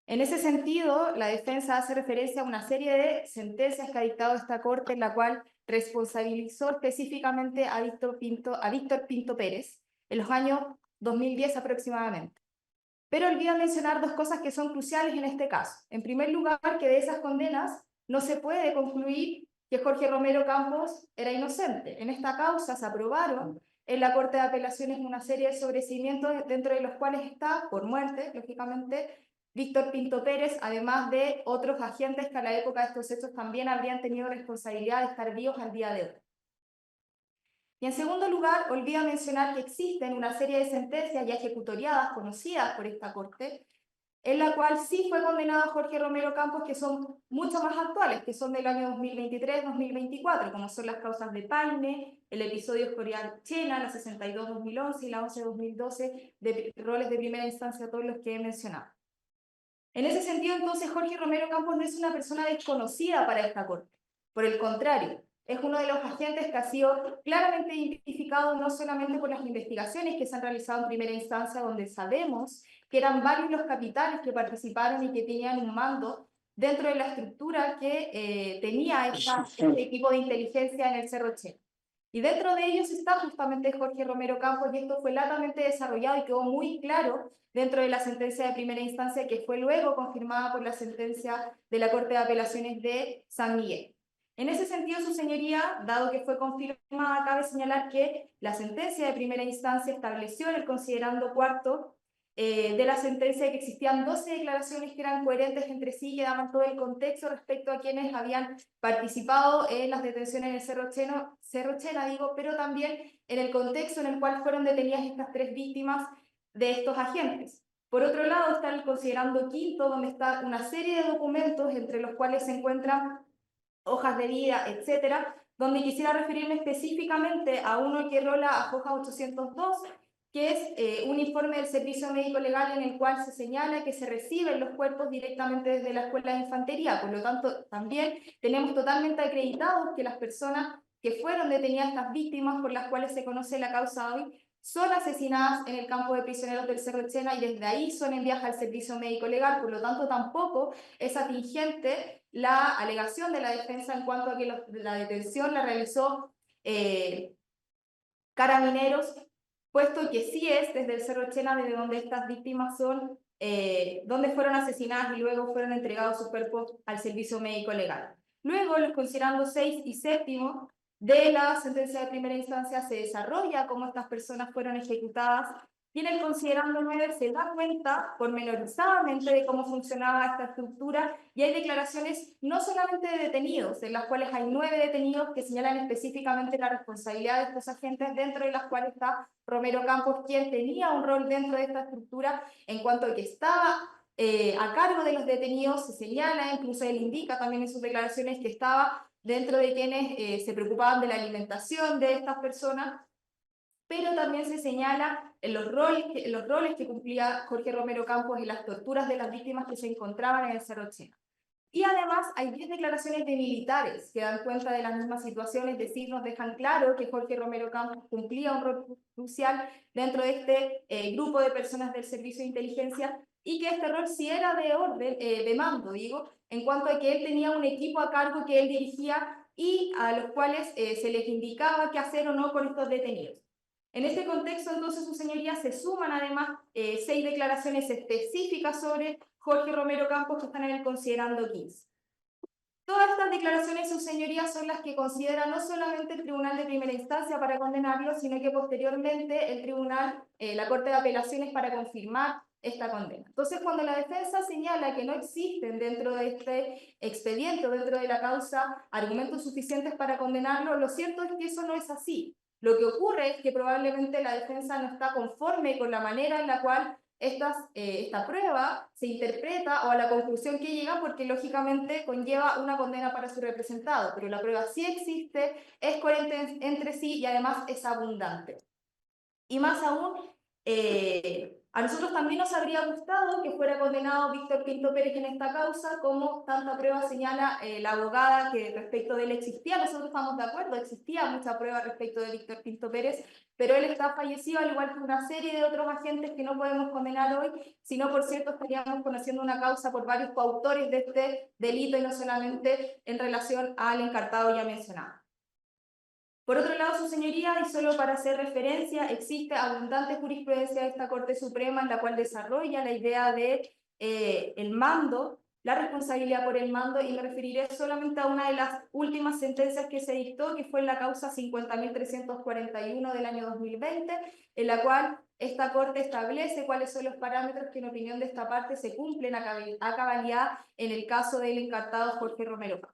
En ese sentido, la defensa hace referencia a una serie de sentencias que ha dictado esta Corte, en la cual responsabilizó específicamente a Víctor Pinto Pérez en los años 2010 aproximadamente. Pero olvido mencionar dos cosas que son cruciales en este caso. En primer lugar, que de esas condenas no se puede concluir que Jorge Romero Campos era inocente. En esta causa se aprobaron en la Corte de Apelaciones una serie de sobreseimientos, dentro de los cuales está, por muerte, lógicamente, Víctor Pinto Pérez, además de otros agentes que a la época de estos hechos también habrían tenido responsabilidad de estar vivos al día de hoy. Y en segundo lugar, olvido mencionar que existen una serie de sentencias ya ejecutoriadas conocidas por esta Corte, en la cual sí fue condenado Jorge Romero Campos, que son mucho más actuales, que son del año 2023-2024, como son las causas de Paine, el episodio Escorial Chena, la 62-2011 y la 11-2012, de roles de primera instancia, todos los que he mencionado. En ese sentido, entonces, Jorge Romero Campos no es una persona desconocida para esta Corte. Por el contrario, es uno de los agentes que ha sido claramente identificado no solamente por las investigaciones que se han realizado en primera instancia, donde sabemos que eran varios los capitanes que participaron y que tenían un mando dentro de la estructura que tenía este equipo de inteligencia en el Cerro Chena. Y dentro de ellos está justamente Jorge Romero Campos, y esto fue latamente desarrollado y quedó muy claro dentro de la sentencia de primera instancia, que fue luego confirmada por la sentencia de la Corte de Apelaciones de San Miguel. En ese sentido, su señoría, dado que fue confirmada, cabe señalar que la sentencia de primera instancia estableció en el considerando cuarto de la sentencia que existían 12 declaraciones que eran coherentes entre sí, que daban todo el contexto respecto a quienes habían participado en las detenciones en el Cerro Chena, pero también en el contexto en el cual fueron detenidas estas 3 víctimas de estos agentes. Por otro lado está el considerando quinto, donde está una serie de documentos entre los cuales se encuentran hojas de vida, etcétera, donde quisiera referirme específicamente a uno que rola a hoja 802, que es un informe del Servicio Médico Legal en el cual se señala que se reciben los cuerpos directamente desde la Escuela de Infantería. Por lo tanto, también tenemos totalmente acreditados que las personas que fueron detenidas, estas víctimas por las cuales se conoce la causa hoy, son asesinadas en el campo de prisioneros del Cerro Chena y desde ahí son enviadas al Servicio Médico Legal. Por lo tanto, tampoco es atingente la alegación de la defensa en cuanto a que la detención la realizó Carabineros, puesto que sí es desde el Cerro Chena, desde donde estas víctimas son, donde fueron asesinadas y luego fueron entregados sus cuerpos al Servicio Médico Legal. Luego, los considerando 6 y 7 de la sentencia de primera instancia se desarrolla cómo estas personas fueron ejecutadas, y en el considerando 9 se da cuenta pormenorizadamente de cómo funcionaba esta estructura, y hay declaraciones no solamente de detenidos, en las cuales hay 9 detenidos que señalan específicamente la responsabilidad de estos agentes, dentro de las cuales está Romero Campos, quien tenía un rol dentro de esta estructura en cuanto a que estaba a cargo de los detenidos. Se señala, incluso él indica también en sus declaraciones que estaba dentro de quienes se preocupaban de la alimentación de estas personas, pero también se señala en los roles que cumplía Jorge Romero Campos en las torturas de las víctimas que se encontraban en el Cerro Chena. Y además hay 10 declaraciones de militares que dan cuenta de las mismas situaciones, es decir, nos dejan claro que Jorge Romero Campos cumplía un rol crucial dentro de este grupo de personas del servicio de inteligencia, y que este rol sí era de orden, de mando, en cuanto a que él tenía un equipo a cargo que él dirigía y a los cuales se les indicaba qué hacer o no con estos detenidos. En este contexto, entonces, su señoría se suman además 6 declaraciones específicas sobre Jorge Romero Campos que están en el considerando 15. Todas estas declaraciones, su señoría, son las que considera no solamente el Tribunal de Primera Instancia para condenarlo, sino que posteriormente el Tribunal, la Corte de Apelaciones, para confirmar esta condena. Entonces, cuando la defensa señala que no existen dentro de este expediente o dentro de la causa argumentos suficientes para condenarlo, lo cierto es que eso no es así. Lo que ocurre es que probablemente la defensa no está conforme con la manera en la cual esta prueba se interpreta o a la conclusión que llega, porque lógicamente conlleva una condena para su representado, pero la prueba sí existe, es coherente entre sí y además es abundante. Y más aún, a nosotros también nos habría gustado que fuera condenado Víctor Pinto Pérez en esta causa, como tanta prueba señala la abogada que respecto de él existía. Nosotros estamos de acuerdo, existía mucha prueba respecto de Víctor Pinto Pérez, pero él está fallecido, al igual que una serie de otros agentes que no podemos condenar hoy, sino por cierto estaríamos conociendo una causa por varios coautores de este delito y no solamente en relación al encartado ya mencionado. Por otro lado, su señoría, y solo para hacer referencia, existe abundante jurisprudencia de esta Corte Suprema en la cual desarrolla la idea de el mando la responsabilidad por el mando, y me referiré solamente a una de las últimas sentencias que se dictó, que fue en la causa 50.341 del año 2020, en la cual esta Corte establece cuáles son los parámetros que en opinión de esta parte se cumplen a cabalidad en el caso del encartado Jorge Romero Cabo.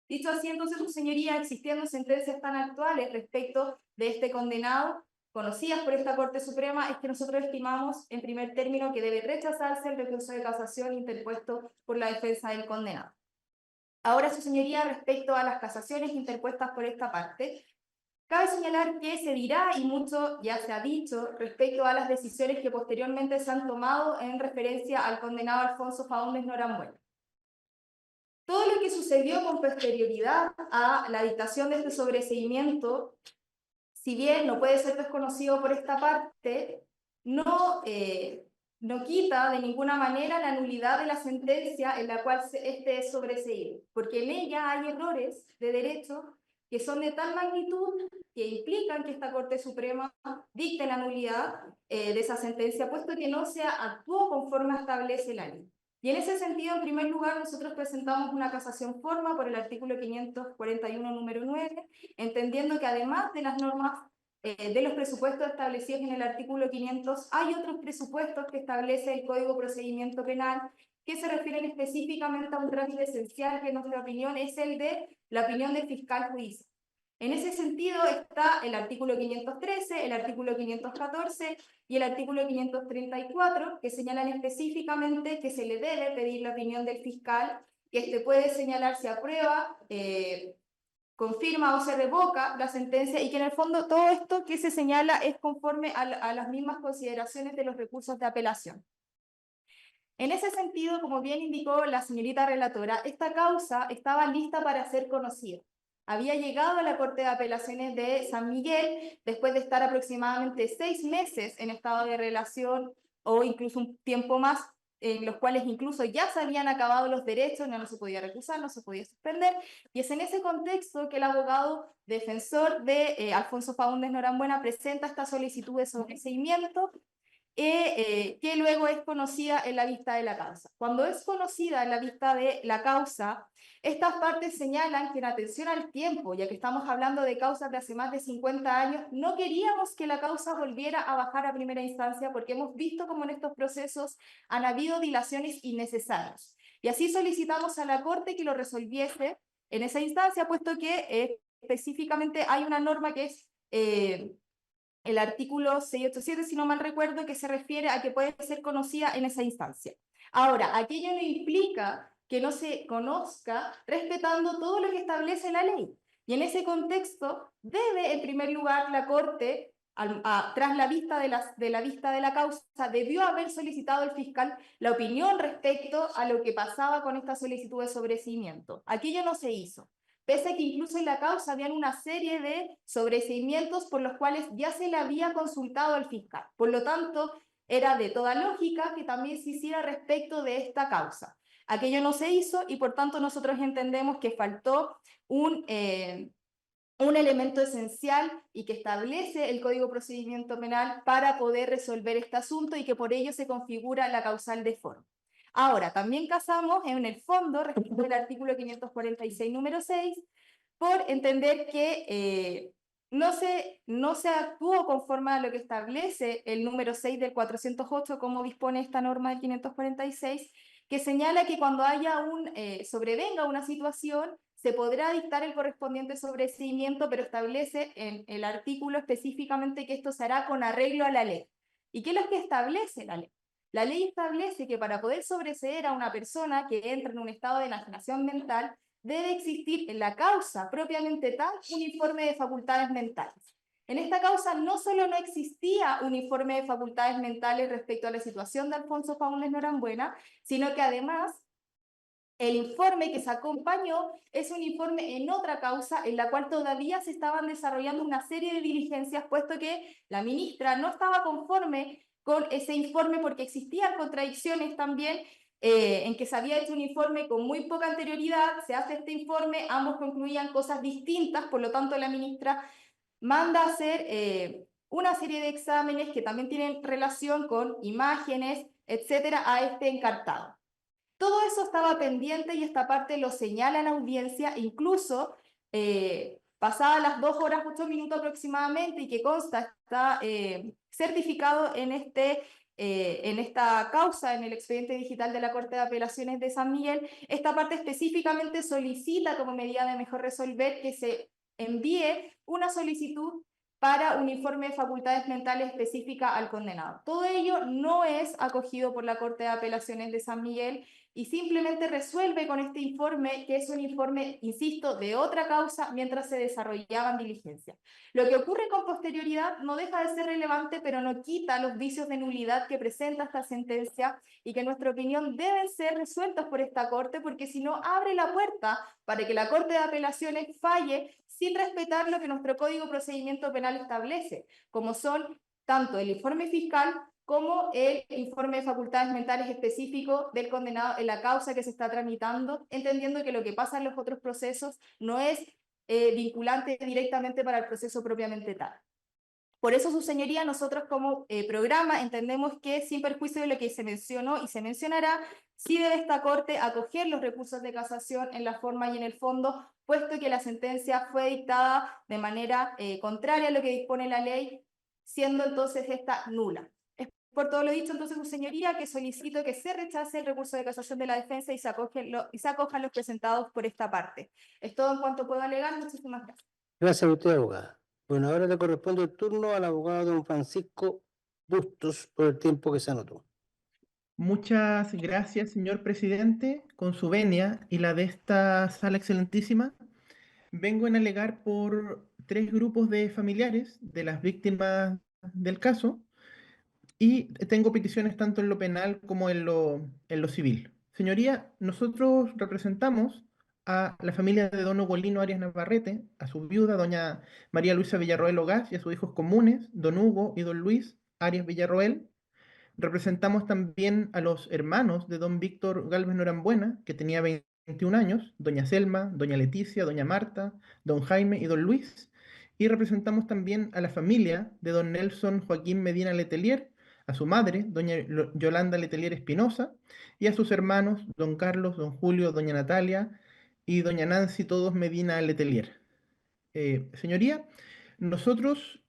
Dicho así, entonces, su señoría, existiendo sentencias tan actuales respecto de este condenado, conocidas por esta Corte Suprema, es que nosotros estimamos en primer término que debe rechazarse el recurso de casación interpuesto por la defensa del condenado. Ahora, su señoría, respecto a las casaciones interpuestas por esta parte, cabe señalar que se dirá, y mucho ya se ha dicho, respecto a las decisiones que posteriormente se han tomado en referencia al condenado Alfonso Faúndez Norambuena. Todo lo que sucedió con posterioridad a la dictación de este sobreseimiento, si bien no puede ser desconocido por esta parte, no quita de ninguna manera la nulidad de la sentencia en la cual este es sobreseído, porque en ella hay errores de derecho que son de tal magnitud que implican que esta Corte Suprema dicte la nulidad de esa sentencia, puesto que no se actuó conforme establece la ley. Y en ese sentido, en primer lugar, nosotros presentamos una casación forma por el artículo 541, número 9, entendiendo que además de las normas de los presupuestos establecidos en el artículo 500, hay otros presupuestos que establece el Código de Procedimiento Penal que se refieren específicamente a un trámite esencial que en nuestra opinión es el de la opinión del fiscal judicial. En ese sentido está el artículo 513, el artículo 514 y el artículo 534, que señalan específicamente que se le debe pedir la opinión del fiscal, que éste puede señalar si aprueba, confirma o se revoca la sentencia, y que en el fondo todo esto que se señala es conforme a las mismas consideraciones de los recursos de apelación. En ese sentido, como bien indicó la señorita relatora, esta causa estaba lista para ser conocida. Había llegado a la Corte de Apelaciones de San Miguel después de estar aproximadamente 6 meses en estado de relación o incluso un tiempo más, en los cuales incluso ya se habían acabado los derechos, no se podía recusar, no se podía suspender, y es en ese contexto que el abogado defensor de Alfonso Faúndez Norambuena presenta esta solicitud de sobreseimiento, que luego es conocida en la vista de la causa. Cuando es conocida en la vista de la causa, estas partes señalan que en atención al tiempo, ya que estamos hablando de causas de hace más de 50 años, no queríamos que la causa volviera a bajar a primera instancia porque hemos visto cómo en estos procesos han habido dilaciones innecesarias. Y así solicitamos a la Corte que lo resolviese en esa instancia, puesto que específicamente hay una norma que es el artículo 687, si no mal recuerdo, que se refiere a que puede ser conocida en esa instancia. Ahora, aquello no implica que no se conozca respetando todo lo que establece la ley. Y en ese contexto, debe, en primer lugar, la Corte, tras la vista de la vista de la causa, debió haber solicitado al fiscal la opinión respecto a lo que pasaba con esta solicitud de sobreseimiento. Aquello no se hizo, pese a que incluso en la causa habían una serie de sobreseimientos por los cuales ya se le había consultado al fiscal. Por lo tanto, era de toda lógica que también se hiciera respecto de esta causa. Aquello no se hizo y por tanto nosotros entendemos que faltó un elemento esencial y que establece el Código de Procedimiento Penal para poder resolver este asunto, y que por ello se configura la causal de forma. Ahora, también casamos en el fondo respecto al artículo 546, número 6, por entender que no se actuó conforme a lo que establece el número 6 del 408, como dispone esta norma del 546, que señala que cuando sobrevenga una situación, se podrá dictar el correspondiente sobreseimiento, pero establece en el artículo específicamente que esto se hará con arreglo a la ley. ¿Y qué es lo que establece la ley? La ley establece que para poder sobreseer a una persona que entra en un estado de enajenación mental, debe existir en la causa propiamente tal un informe de facultades mentales. En esta causa no solo no existía un informe de facultades mentales respecto a la situación de Alfonso Faúndez Norambuena, sino que además el informe que se acompañó es un informe en otra causa en la cual todavía se estaban desarrollando una serie de diligencias, puesto que la ministra no estaba conforme con ese informe porque existían contradicciones también en que se había hecho un informe con muy poca anterioridad, se hace este informe, ambos concluían cosas distintas, por lo tanto la ministra manda a hacer una serie de exámenes que también tienen relación con imágenes, etcétera, a este encartado. Todo eso estaba pendiente y esta parte lo señala en audiencia, incluso pasadas las 2 horas 8 minutos aproximadamente, y que consta, está certificado en esta causa, en el expediente digital de la Corte de Apelaciones de San Miguel. Esta parte específicamente solicita como medida de mejor resolver que se envíe una solicitud para un informe de facultades mentales específica al condenado. Todo ello no es acogido por la Corte de Apelaciones de San Miguel y simplemente resuelve con este informe, que es un informe, insisto, de otra causa mientras se desarrollaban diligencias. Lo que ocurre con posterioridad no deja de ser relevante, pero no quita los vicios de nulidad que presenta esta sentencia y que en nuestra opinión deben ser resueltos por esta Corte, porque si no abre la puerta para que la Corte de Apelaciones falle sin respetar lo que nuestro Código de Procedimiento Penal establece, como son tanto el informe fiscal como el informe de facultades mentales específico del condenado en la causa que se está tramitando, entendiendo que lo que pasa en los otros procesos no es vinculante directamente para el proceso propiamente tal. Por eso, su señoría, nosotros como programa entendemos que, sin perjuicio de lo que se mencionó y se mencionará, sí debe esta Corte acoger los recursos de casación en la forma y en el fondo, puesto que la sentencia fue dictada de manera contraria a lo que dispone la ley, siendo entonces esta nula. Es por todo lo dicho, entonces, su señoría, que solicito que se rechace el recurso de casación de la defensa y se acojan los presentados por esta parte. Es todo en cuanto puedo alegar. Muchísimas gracias. Gracias a usted, abogada. Bueno, ahora le corresponde el turno al abogado don Francisco Bustos por el tiempo que se anotó. Muchas gracias, señor presidente. Con su venia y la de esta sala excelentísima, vengo en alegar por 3 grupos de familiares de las víctimas del caso y tengo peticiones tanto en lo penal como en lo civil. Señoría, nosotros representamos a la familia de don Ugolino Arias Navarrete, a su viuda, doña María Luisa Villarroel Ogaz, y a sus hijos comunes, don Hugo y don Luis Arias Villarroel. Representamos también a los hermanos de don Víctor Gálvez Norambuena, que tenía 21 años, doña Selma, doña Leticia, doña Marta, don Jaime y don Luis. Y representamos también a la familia de don Nelson Joaquín Medina Letelier, a su madre, doña Yolanda Letelier Espinosa, y a sus hermanos, don Carlos, don Julio, doña Natalia y doña Nancy, todos Medina Letelier. Señoría, nosotros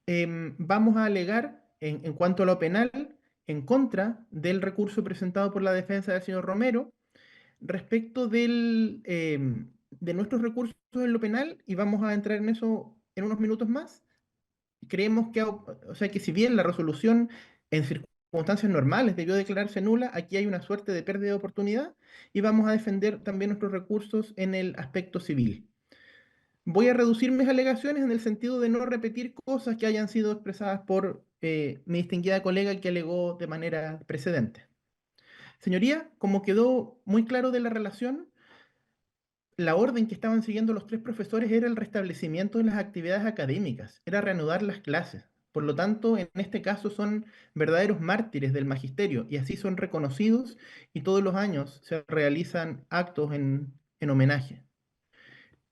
vamos a alegar en cuanto a lo penal en contra del recurso presentado por la defensa del señor Romero respecto de nuestros recursos en lo penal, y vamos a entrar en eso en unos minutos más. Creemos que si bien la resolución en circunstancias normales debió declararse nula, aquí hay una suerte de pérdida de oportunidad y vamos a defender también nuestros recursos en el aspecto civil. Voy a reducir mis alegaciones en el sentido de no repetir cosas que hayan sido expresadas por mi distinguida colega que alegó de manera precedente. Señoría, como quedó muy claro de la relación, la orden que estaban siguiendo los 3 profesores era el restablecimiento de las actividades académicas, era reanudar las clases. Por lo tanto, en este caso son verdaderos mártires del magisterio y así son reconocidos y todos los años se realizan actos en homenaje.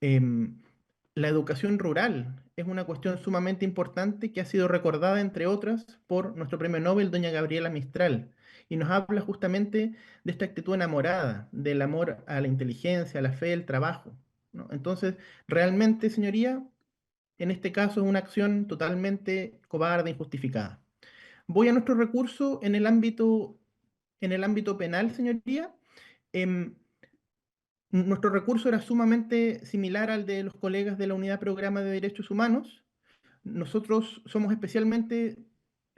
La educación rural es una cuestión sumamente importante que ha sido recordada, entre otras, por nuestro premio Nobel, doña Gabriela Mistral, y nos habla justamente de esta actitud enamorada, del amor a la inteligencia, a la fe, al trabajo, ¿no? Entonces, realmente, señoría, en este caso es una acción totalmente cobarde, injustificada. Voy a nuestro recurso en el ámbito penal, señoría. Nuestro recurso era sumamente similar al de los colegas de la Unidad Programa de Derechos Humanos. Nosotros somos especialmente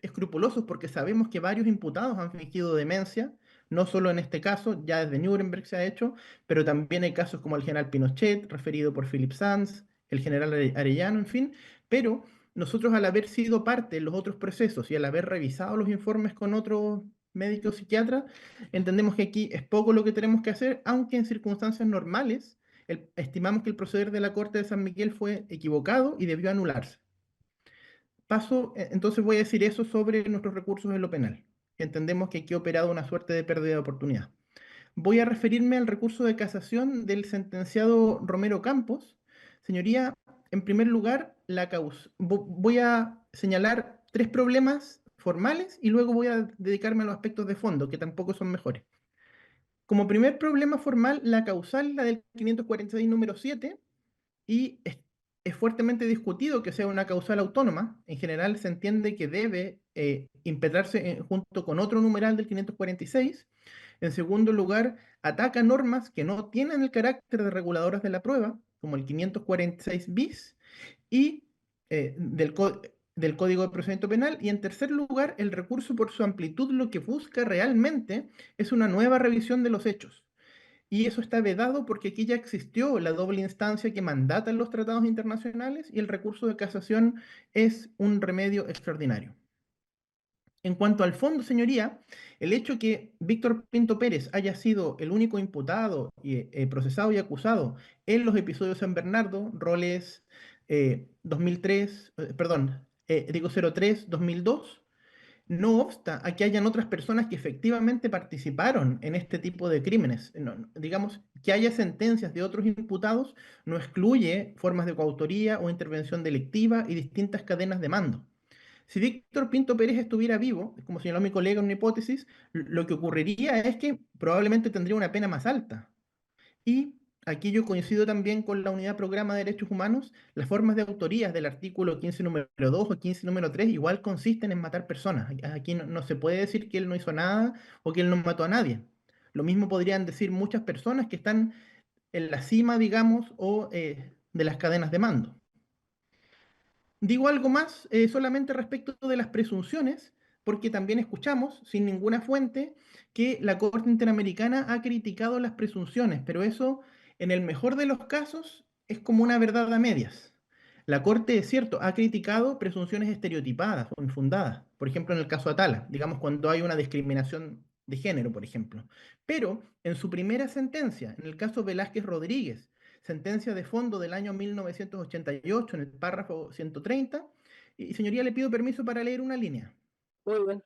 escrupulosos porque sabemos que varios imputados han fingido demencia, no solo en este caso, ya desde Nuremberg se ha hecho, pero también hay casos como el general Pinochet, referido por Philip Sanz, el general Arellano, en fin, pero nosotros, al haber sido parte en los otros procesos y al haber revisado los informes con otros médicos psiquiatras, entendemos que aquí es poco lo que tenemos que hacer, aunque en circunstancias normales estimamos que el proceder de la Corte de San Miguel fue equivocado y debió anularse. Entonces voy a decir eso sobre nuestros recursos en lo penal. Entendemos que aquí ha operado una suerte de pérdida de oportunidad. Voy a referirme al recurso de casación del sentenciado Romero Campos. Señoría, en primer lugar, la causa. Voy a señalar 3 problemas formales y luego voy a dedicarme a los aspectos de fondo, que tampoco son mejores. Como primer problema formal, la causal, la del 546 número 7, y es fuertemente discutido que sea una causal autónoma. En general se entiende que debe impetrarse junto con otro numeral del 546. En segundo lugar, ataca normas que no tienen el carácter de reguladoras de la prueba, como el 546 bis y del Código de Procedimiento Penal. Y en tercer lugar, el recurso por su amplitud lo que busca realmente es una nueva revisión de los hechos. Y eso está vedado porque aquí ya existió la doble instancia que mandatan los tratados internacionales y el recurso de casación es un remedio extraordinario. En cuanto al fondo, señoría, el hecho que Víctor Pinto Pérez haya sido el único imputado, procesado y acusado en los episodios San Bernardo, roles 2003, perdón, digo 03-2002, no obsta a que hayan otras personas que efectivamente participaron en este tipo de crímenes. Digamos, que haya sentencias de otros imputados no excluye formas de coautoría o intervención delictiva y distintas cadenas de mando. Si Víctor Pinto Pérez estuviera vivo, como señaló mi colega en una hipótesis, lo que ocurriría es que probablemente tendría una pena más alta. Y aquí yo coincido también con la Unidad Programa de Derechos Humanos, las formas de autorías del artículo 15 número 2 o 15 número 3 igual consisten en matar personas. Aquí no se puede decir que él no hizo nada o que él no mató a nadie. Lo mismo podrían decir muchas personas que están en la cima, digamos, o de las cadenas de mando. Digo algo más solamente respecto de las presunciones, porque también escuchamos, sin ninguna fuente, que la Corte Interamericana ha criticado las presunciones, pero eso, en el mejor de los casos, es como una verdad a medias. La Corte, es cierto, ha criticado presunciones estereotipadas o infundadas, por ejemplo, en el caso Atala, digamos cuando hay una discriminación de género, por ejemplo. Pero en su primera sentencia, en el caso Velázquez Rodríguez, sentencia de fondo del año 1988, en el párrafo 130. Y señoría, le pido permiso para leer una línea. Muy bien.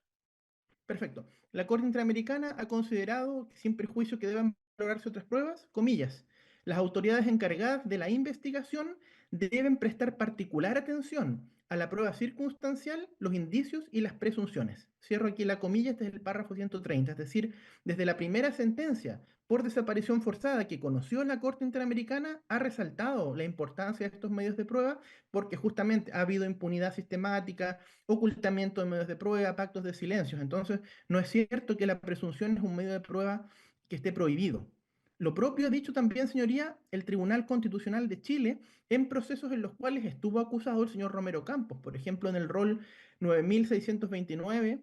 Perfecto. La Corte Interamericana ha considerado, sin perjuicio que deban valorarse otras pruebas, comillas, las autoridades encargadas de la investigación deben prestar particular atención a la prueba circunstancial, los indicios y las presunciones. Cierro aquí la comilla desde el párrafo 130, es decir, desde la primera sentencia por desaparición forzada que conoció la Corte Interamericana, ha resaltado la importancia de estos medios de prueba porque justamente ha habido impunidad sistemática, ocultamiento de medios de prueba, pactos de silencios. Entonces, no es cierto que la presunción es un medio de prueba que esté prohibido. Lo propio ha dicho también, señoría, el Tribunal Constitucional de Chile en procesos en los cuales estuvo acusado el señor Romero Campos, por ejemplo, en el rol 9629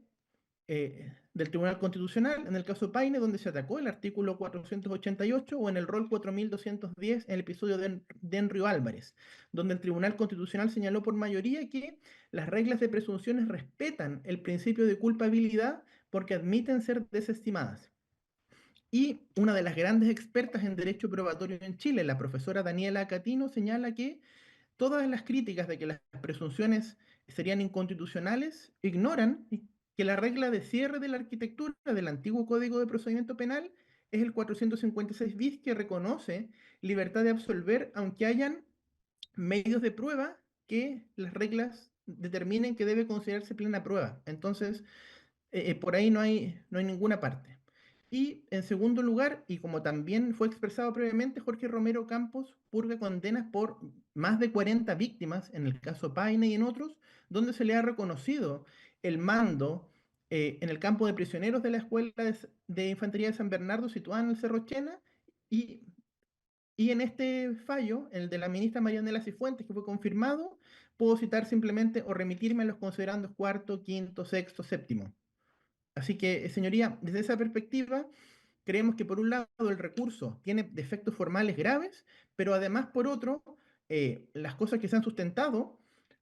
del Tribunal Constitucional, en el caso Paine, donde se atacó el artículo 488, o en el rol 4210, en el episodio de Enrio Álvarez, donde el Tribunal Constitucional señaló por mayoría que las reglas de presunciones respetan el principio de culpabilidad porque admiten ser desestimadas. Y una de las grandes expertas en derecho probatorio en Chile, la profesora Daniela Catino, señala que todas las críticas de que las presunciones serían inconstitucionales ignoran que la regla de cierre de la arquitectura del antiguo Código de Procedimiento Penal es el 456 bis, que reconoce libertad de absolver aunque hayan medios de prueba que las reglas determinen que debe considerarse plena prueba. Entonces, por ahí no hay ninguna parte. Y en segundo lugar, y como también fue expresado previamente, Jorge Romero Campos purga condenas por más de 40 víctimas, en el caso Paine y en otros, donde se le ha reconocido el mando en el campo de prisioneros de la Escuela de Infantería de San Bernardo, situada en el Cerro Chena, y, y en este fallo, el de la ministra Marianela Cifuentes, que fue confirmado, puedo citar simplemente o remitirme a los considerandos cuarto, quinto, sexto, séptimo. Así que, señoría, desde esa perspectiva, creemos que por un lado el recurso tiene defectos formales graves, pero además por otro, las cosas que se han sustentado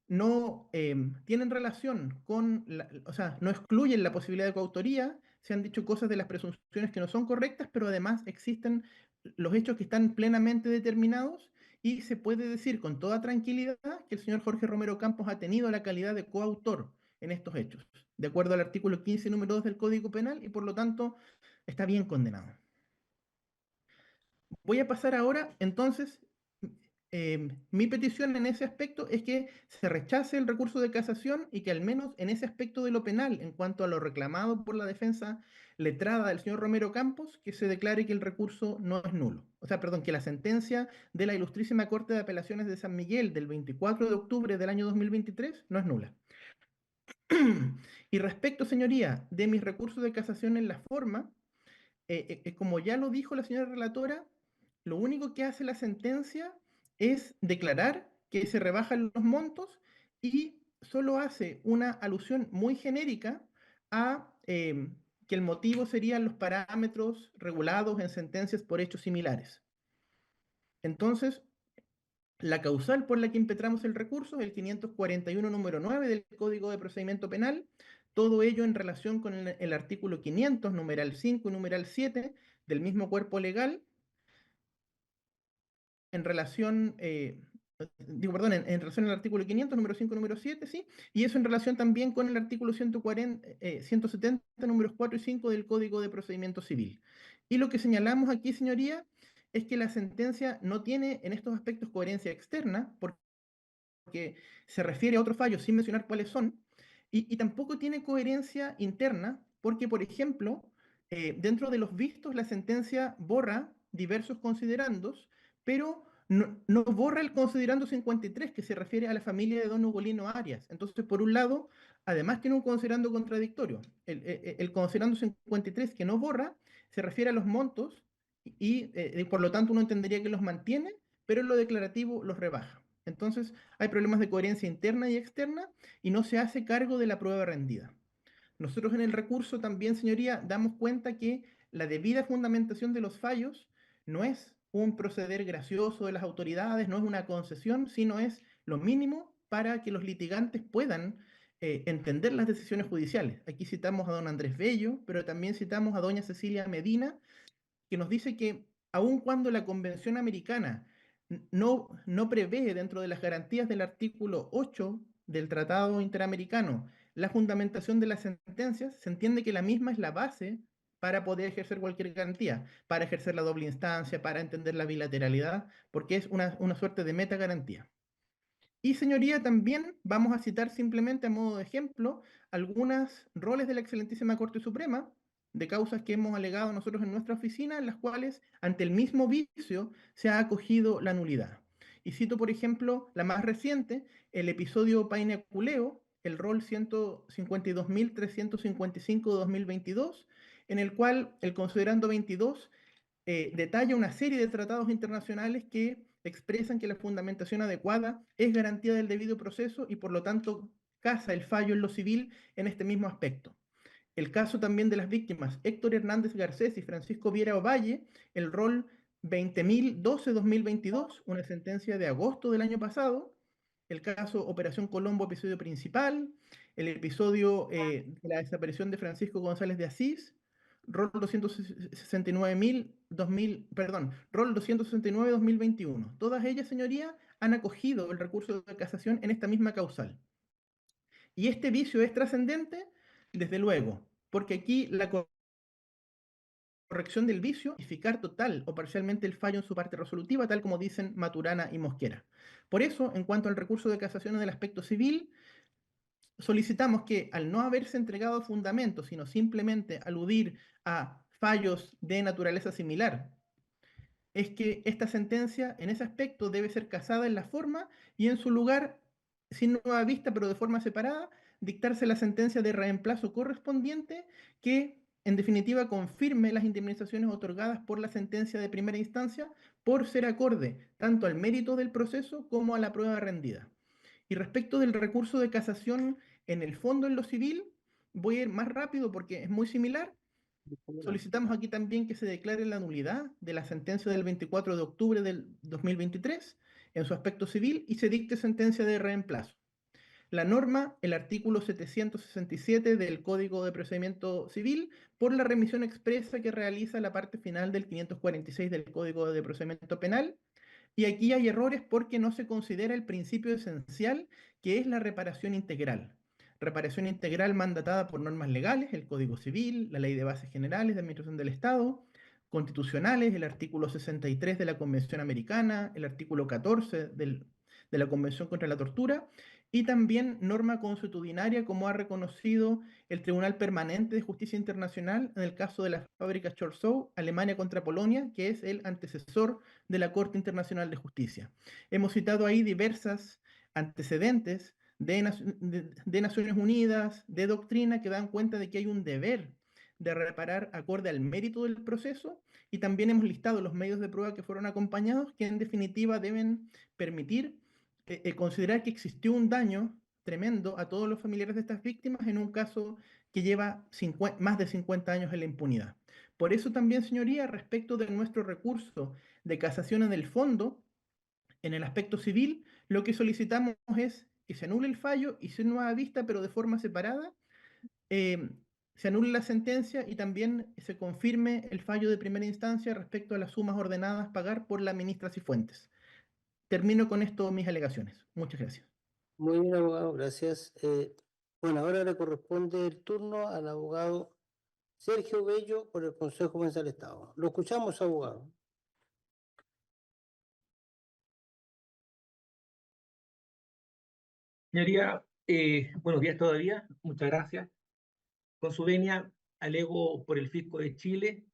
no tienen relación con, o sea, no excluyen la posibilidad de coautoría, se han dicho cosas de las presunciones que no son correctas, pero además existen los hechos que están plenamente determinados y se puede decir con toda tranquilidad que el señor Jorge Romero Campos ha tenido la calidad de coautor en estos hechos, de acuerdo al artículo 15, número 2 del Código Penal, y por lo tanto está bien condenado. Voy a pasar ahora, entonces, Mi petición en ese aspecto es que se rechace el recurso de casación y que al menos en ese aspecto de lo penal, en cuanto a lo reclamado por la defensa letrada del señor Romero Campos, que se declare que el recurso no es nulo. O sea, perdón, que la sentencia de la Ilustrísima Corte de Apelaciones de San Miguel del 24 de octubre del año 2023 no es nula. Y respecto, señoría, de mis recursos de casación en la forma, como ya lo dijo la señora relatora, lo único que hace la sentencia es declarar que se rebajan los montos y solo hace una alusión muy genérica a que el motivo serían los parámetros regulados en sentencias por hechos similares. Entonces, la causal por la que impetramos el recurso es el 541 número 9 del Código de Procedimiento Penal, todo ello en relación con el artículo 500, numeral 5 y numeral 7 del mismo cuerpo legal, en relación, en relación al artículo 500, número 5, número 7, ¿sí? Y eso en relación también con el artículo 170, números 4 y 5 del Código de Procedimiento Civil. Y lo que señalamos aquí, señoría, es que la sentencia no tiene en estos aspectos coherencia externa, porque se refiere a otros fallos sin mencionar cuáles son, y tampoco tiene coherencia interna, porque, por ejemplo, dentro de los vistos, la sentencia borra diversos considerandos, pero no borra el considerando 53, que se refiere a la familia de don Ugolino Arias. Entonces, por un lado, además tiene un considerando contradictorio. El considerando 53 que no borra se refiere a los montos y por lo tanto uno entendería que los mantiene, pero en lo declarativo los rebaja. Entonces, hay problemas de coherencia interna y externa y no se hace cargo de la prueba rendida. Nosotros en el recurso también, señoría, damos cuenta que la debida fundamentación de los fallos no es un proceder gracioso de las autoridades, no es una concesión, sino es lo mínimo para que los litigantes puedan entender las decisiones judiciales. Aquí citamos a don Andrés Bello, pero también citamos a doña Cecilia Medina, que nos dice que aun cuando la Convención Americana no prevé dentro de las garantías del artículo 8 del Tratado Interamericano la fundamentación de las sentencias, se entiende que la misma es la base para poder ejercer cualquier garantía, para ejercer la doble instancia, para entender la bilateralidad, porque es una suerte de meta garantía. Y señoría, también vamos a citar simplemente a modo de ejemplo algunos roles de la excelentísima Corte Suprema, de causas que hemos alegado nosotros en nuestra oficina, en las cuales ante el mismo vicio se ha acogido la nulidad. Y cito, por ejemplo, la más reciente, el episodio Paine-Culeo, el rol 152.355-2022, en el cual el considerando 22 detalla una serie de tratados internacionales que expresan que la fundamentación adecuada es garantía del debido proceso y por lo tanto casa el fallo en lo civil en este mismo aspecto. El caso también de las víctimas Héctor Hernández Garcés y Francisco Viera Ovalle, el rol 20.012-2022, una sentencia de agosto del año pasado, el caso Operación Colombo, episodio principal, el episodio de la desaparición de Francisco González de Asís, rol 269-2021. Todas ellas, señoría, han acogido el recurso de casación en esta misma causal. Y este vicio es trascendente, desde luego, porque aquí la corrección del vicio, justificar total o parcialmente el fallo en su parte resolutiva, tal como dicen Maturana y Mosquera. Por eso, en cuanto al recurso de casación en el aspecto civil, solicitamos que al no haberse entregado fundamento, sino simplemente aludir a fallos de naturaleza similar, es que esta sentencia en ese aspecto debe ser casada en la forma y en su lugar, sin nueva vista pero de forma separada, dictarse la sentencia de reemplazo correspondiente que en definitiva confirme las indemnizaciones otorgadas por la sentencia de primera instancia por ser acorde tanto al mérito del proceso como a la prueba rendida. Y respecto del recurso de casación en el fondo en lo civil, voy a ir más rápido porque es muy similar. Solicitamos aquí también que se declare la nulidad de la sentencia del 24 de octubre del 2023 en su aspecto civil y se dicte sentencia de reemplazo. La norma, el artículo 767 del Código de Procedimiento Civil, por la remisión expresa que realiza la parte final del 546 del Código de Procedimiento Penal. Y aquí hay errores porque no se considera el principio esencial, que es la reparación integral. Reparación integral mandatada por normas legales, el Código Civil, la Ley de Bases Generales de Administración del Estado, constitucionales, el artículo 63 de la Convención Americana, el artículo 14 de la Convención contra la Tortura, y también norma consuetudinaria como ha reconocido el Tribunal Permanente de Justicia Internacional en el caso de la fábrica Chorzów, Alemania contra Polonia, que es el antecesor de la Corte Internacional de Justicia. Hemos citado ahí diversas antecedentes de Naciones Unidas, de doctrina, que dan cuenta de que hay un deber de reparar acorde al mérito del proceso, y también hemos listado los medios de prueba que fueron acompañados, que en definitiva deben permitir considerar que existió un daño tremendo a todos los familiares de estas víctimas en un caso que lleva más de 50 años en la impunidad. Por eso también, señoría, respecto de nuestro recurso de casación en el fondo, en el aspecto civil, lo que solicitamos es que se anule el fallo y sea nueva vista, pero de forma separada, se anule la sentencia y también se confirme el fallo de primera instancia respecto a las sumas ordenadas pagar por la ministra Cifuentes. Termino con esto mis alegaciones. Muchas gracias. Muy bien, abogado, gracias. Bueno, ahora le corresponde el turno al abogado Sergio Bello por el Consejo Forense del Estado. Lo escuchamos, abogado. Señoría, buenos días todavía, muchas gracias. Con su venia, alego por el Fisco de Chile,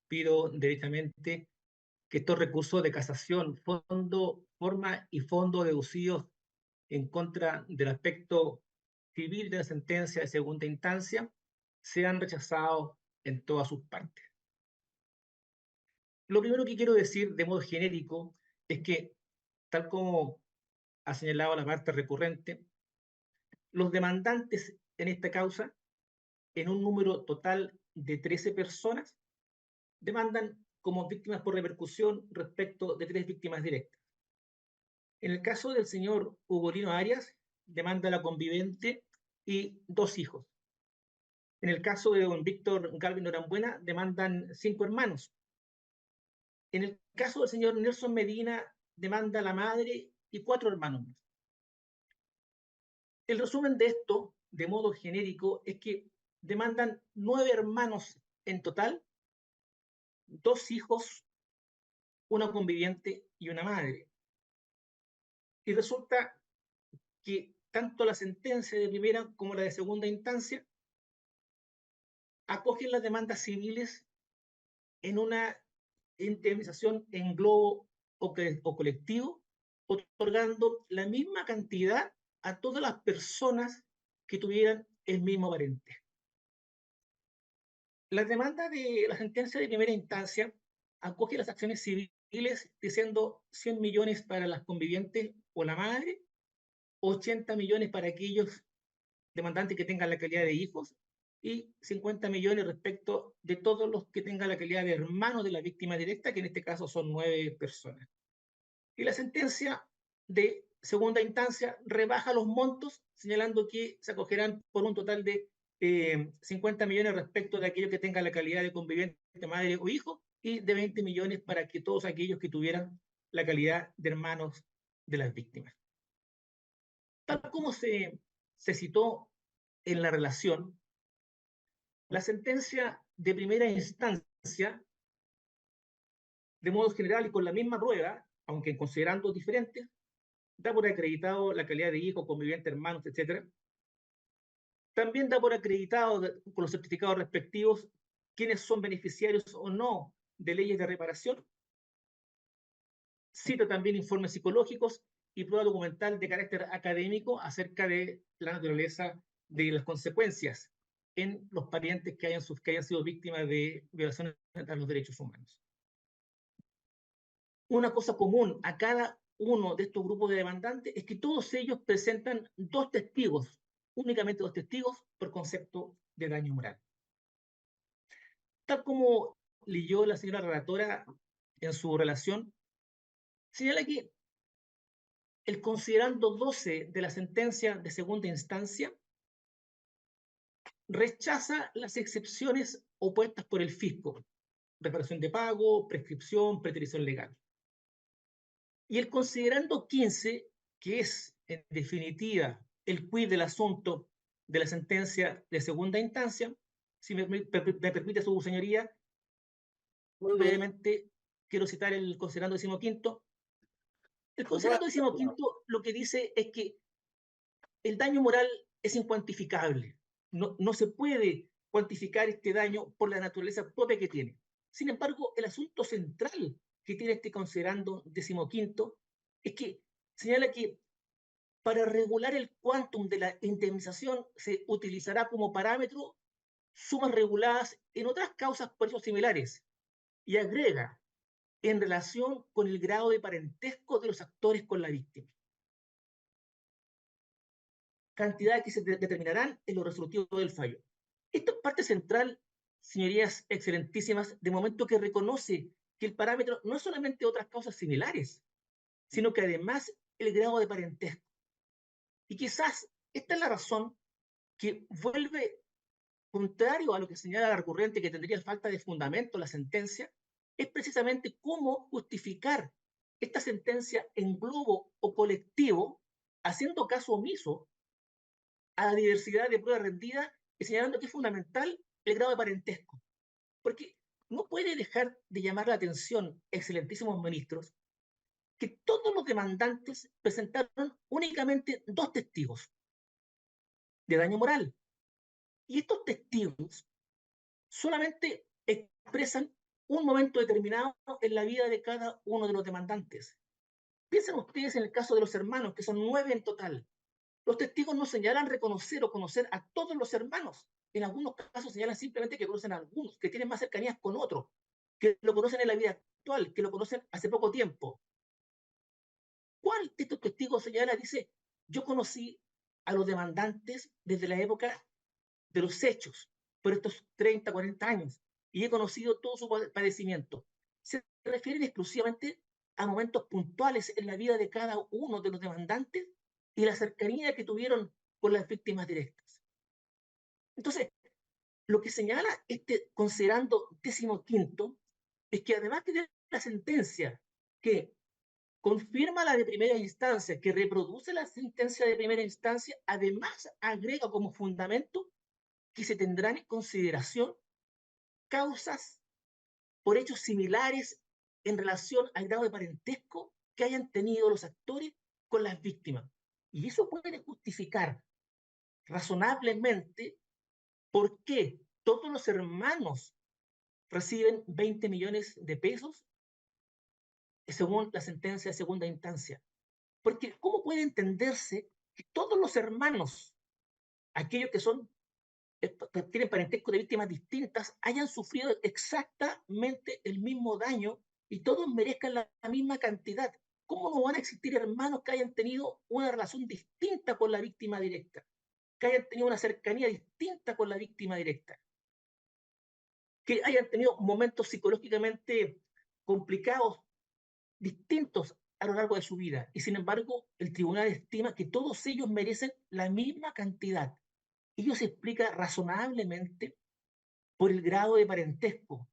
pido derechamente que estos recursos de casación, forma y fondo deducidos en contra del aspecto civil de la sentencia de segunda instancia sean rechazados en todas sus partes. Lo primero que quiero decir de modo genérico es que, tal como ha señalado la parte recurrente, los demandantes en esta causa, en un número total de 13 personas, demandan como víctimas por repercusión respecto de 3 víctimas directas. En el caso del señor Ugolino Arias, demanda a la convivente y 2 hijos. En el caso de don Víctor Galvin Norambuena, demandan 5 hermanos. En el caso del señor Nelson Medina, demanda a la madre y 4 hermanos más. El resumen de esto, de modo genérico, es que demandan 9 hermanos en total, 2 hijos, una conviviente y una madre. Y resulta que tanto la sentencia de primera como la de segunda instancia acogen las demandas civiles en una indemnización en globo o colectivo, otorgando la misma cantidad a todas las personas que tuvieran el mismo parente. La demanda de la sentencia de primera instancia acoge las acciones civiles diciendo 100 millones para las convivientes o la madre, 80 millones para aquellos demandantes que tengan la calidad de hijos y 50 millones respecto de todos los que tengan la calidad de hermanos de la víctima directa, que en este caso son 9 personas. Y la sentencia de segunda instancia rebaja los montos, señalando que se acogerán por un total de 50 millones respecto de aquellos que tengan la calidad de conviviente, madre o hijo, y de 20 millones para que todos aquellos que tuvieran la calidad de hermanos de las víctimas. Tal como se citó en la relación, la sentencia de primera instancia, de modo general y con la misma prueba, aunque considerando diferentes, da por acreditado la calidad de hijo, conviviente, hermanos, etc. También da por acreditado con los certificados respectivos quiénes son beneficiarios o no de leyes de reparación. Cita también informes psicológicos y prueba documental de carácter académico acerca de la naturaleza de las consecuencias en los parientes que hayan sido víctimas de violaciones a los derechos humanos. Una cosa común a cada uno de estos grupos de demandantes es que todos ellos presentan 2 testigos, únicamente 2 testigos por concepto de daño moral. Tal como leyó la señora relatora en su relación, señala que el considerando 12 de la sentencia de segunda instancia rechaza las excepciones opuestas por el fisco, reparación de pago, prescripción, preterición legal. Y el considerando 15, que es en definitiva el quid del asunto de la sentencia de segunda instancia, si me permite su señoría, Muy bien. Brevemente, quiero citar el considerando 15º. El Bueno, considerando 15º lo que dice es que el daño moral es incuantificable. No se puede cuantificar este daño por la naturaleza propia que tiene. Sin embargo, el asunto central que tiene este considerando 15º es que señala que para regular el quantum de la indemnización se utilizará como parámetro sumas reguladas en otras causas por hechos similares y agrega en relación con el grado de parentesco de los actores con la víctima. Cantidades que se determinarán en lo resolutivo del fallo. Esto es parte central, señorías excelentísimas, de momento que reconoce que el parámetro no es solamente otras causas similares, sino que además el grado de parentesco. Y quizás esta es la razón que vuelve contrario a lo que señala la recurrente que tendría falta de fundamento la sentencia, es precisamente cómo justificar esta sentencia en globo o colectivo, haciendo caso omiso a la diversidad de pruebas rendidas y señalando que es fundamental el grado de parentesco. Porque no puede dejar de llamar la atención, excelentísimos ministros, que todos los demandantes presentaron únicamente 2 testigos de daño moral. Y estos testigos solamente expresan un momento determinado en la vida de cada uno de los demandantes. Piensen ustedes en el caso de los hermanos, que son 9 en total. Los testigos no señalan reconocer o conocer a todos los hermanos. En algunos casos señalan simplemente que conocen a algunos, que tienen más cercanías con otros, que lo conocen en la vida actual, que lo conocen hace poco tiempo. ¿Cuál de estos testigos señala, dice, yo conocí a los demandantes desde la época de los hechos, por estos 30, 40 años, y he conocido todo su padecimiento? Se refieren exclusivamente a momentos puntuales en la vida de cada uno de los demandantes y la cercanía que tuvieron con las víctimas directas. Entonces, lo que señala este considerando 15º es que además de la sentencia que confirma la de primera instancia, que reproduce la sentencia de primera instancia, además agrega como fundamento que se tendrán en consideración causas por hechos similares en relación al grado de parentesco que hayan tenido los actores con las víctimas. Y eso puede justificar razonablemente por qué todos los hermanos reciben 20 millones de pesos según la sentencia de segunda instancia. Porque ¿cómo puede entenderse que todos los hermanos, aquellos que tienen parentesco de víctimas distintas, hayan sufrido exactamente el mismo daño y todos merezcan la misma cantidad? ¿Cómo no van a existir hermanos que hayan tenido una relación distinta con la víctima directa? Que hayan tenido una cercanía distinta con la víctima directa, que hayan tenido momentos psicológicamente complicados, distintos a lo largo de su vida, y sin embargo el tribunal estima que todos ellos merecen la misma cantidad? Ello se explica razonablemente por el grado de parentesco.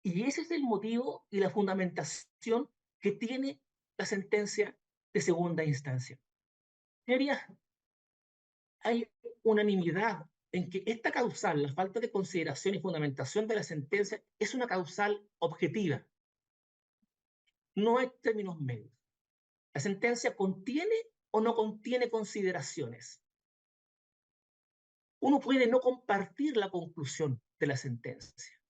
Y ese es el motivo y la fundamentación que tiene la sentencia de segunda instancia. Señorías, hay unanimidad en que esta causal, la falta de consideración y fundamentación de la sentencia, es una causal objetiva. No hay términos medios. La sentencia contiene o no contiene consideraciones. Uno puede no compartir la conclusión de la sentencia,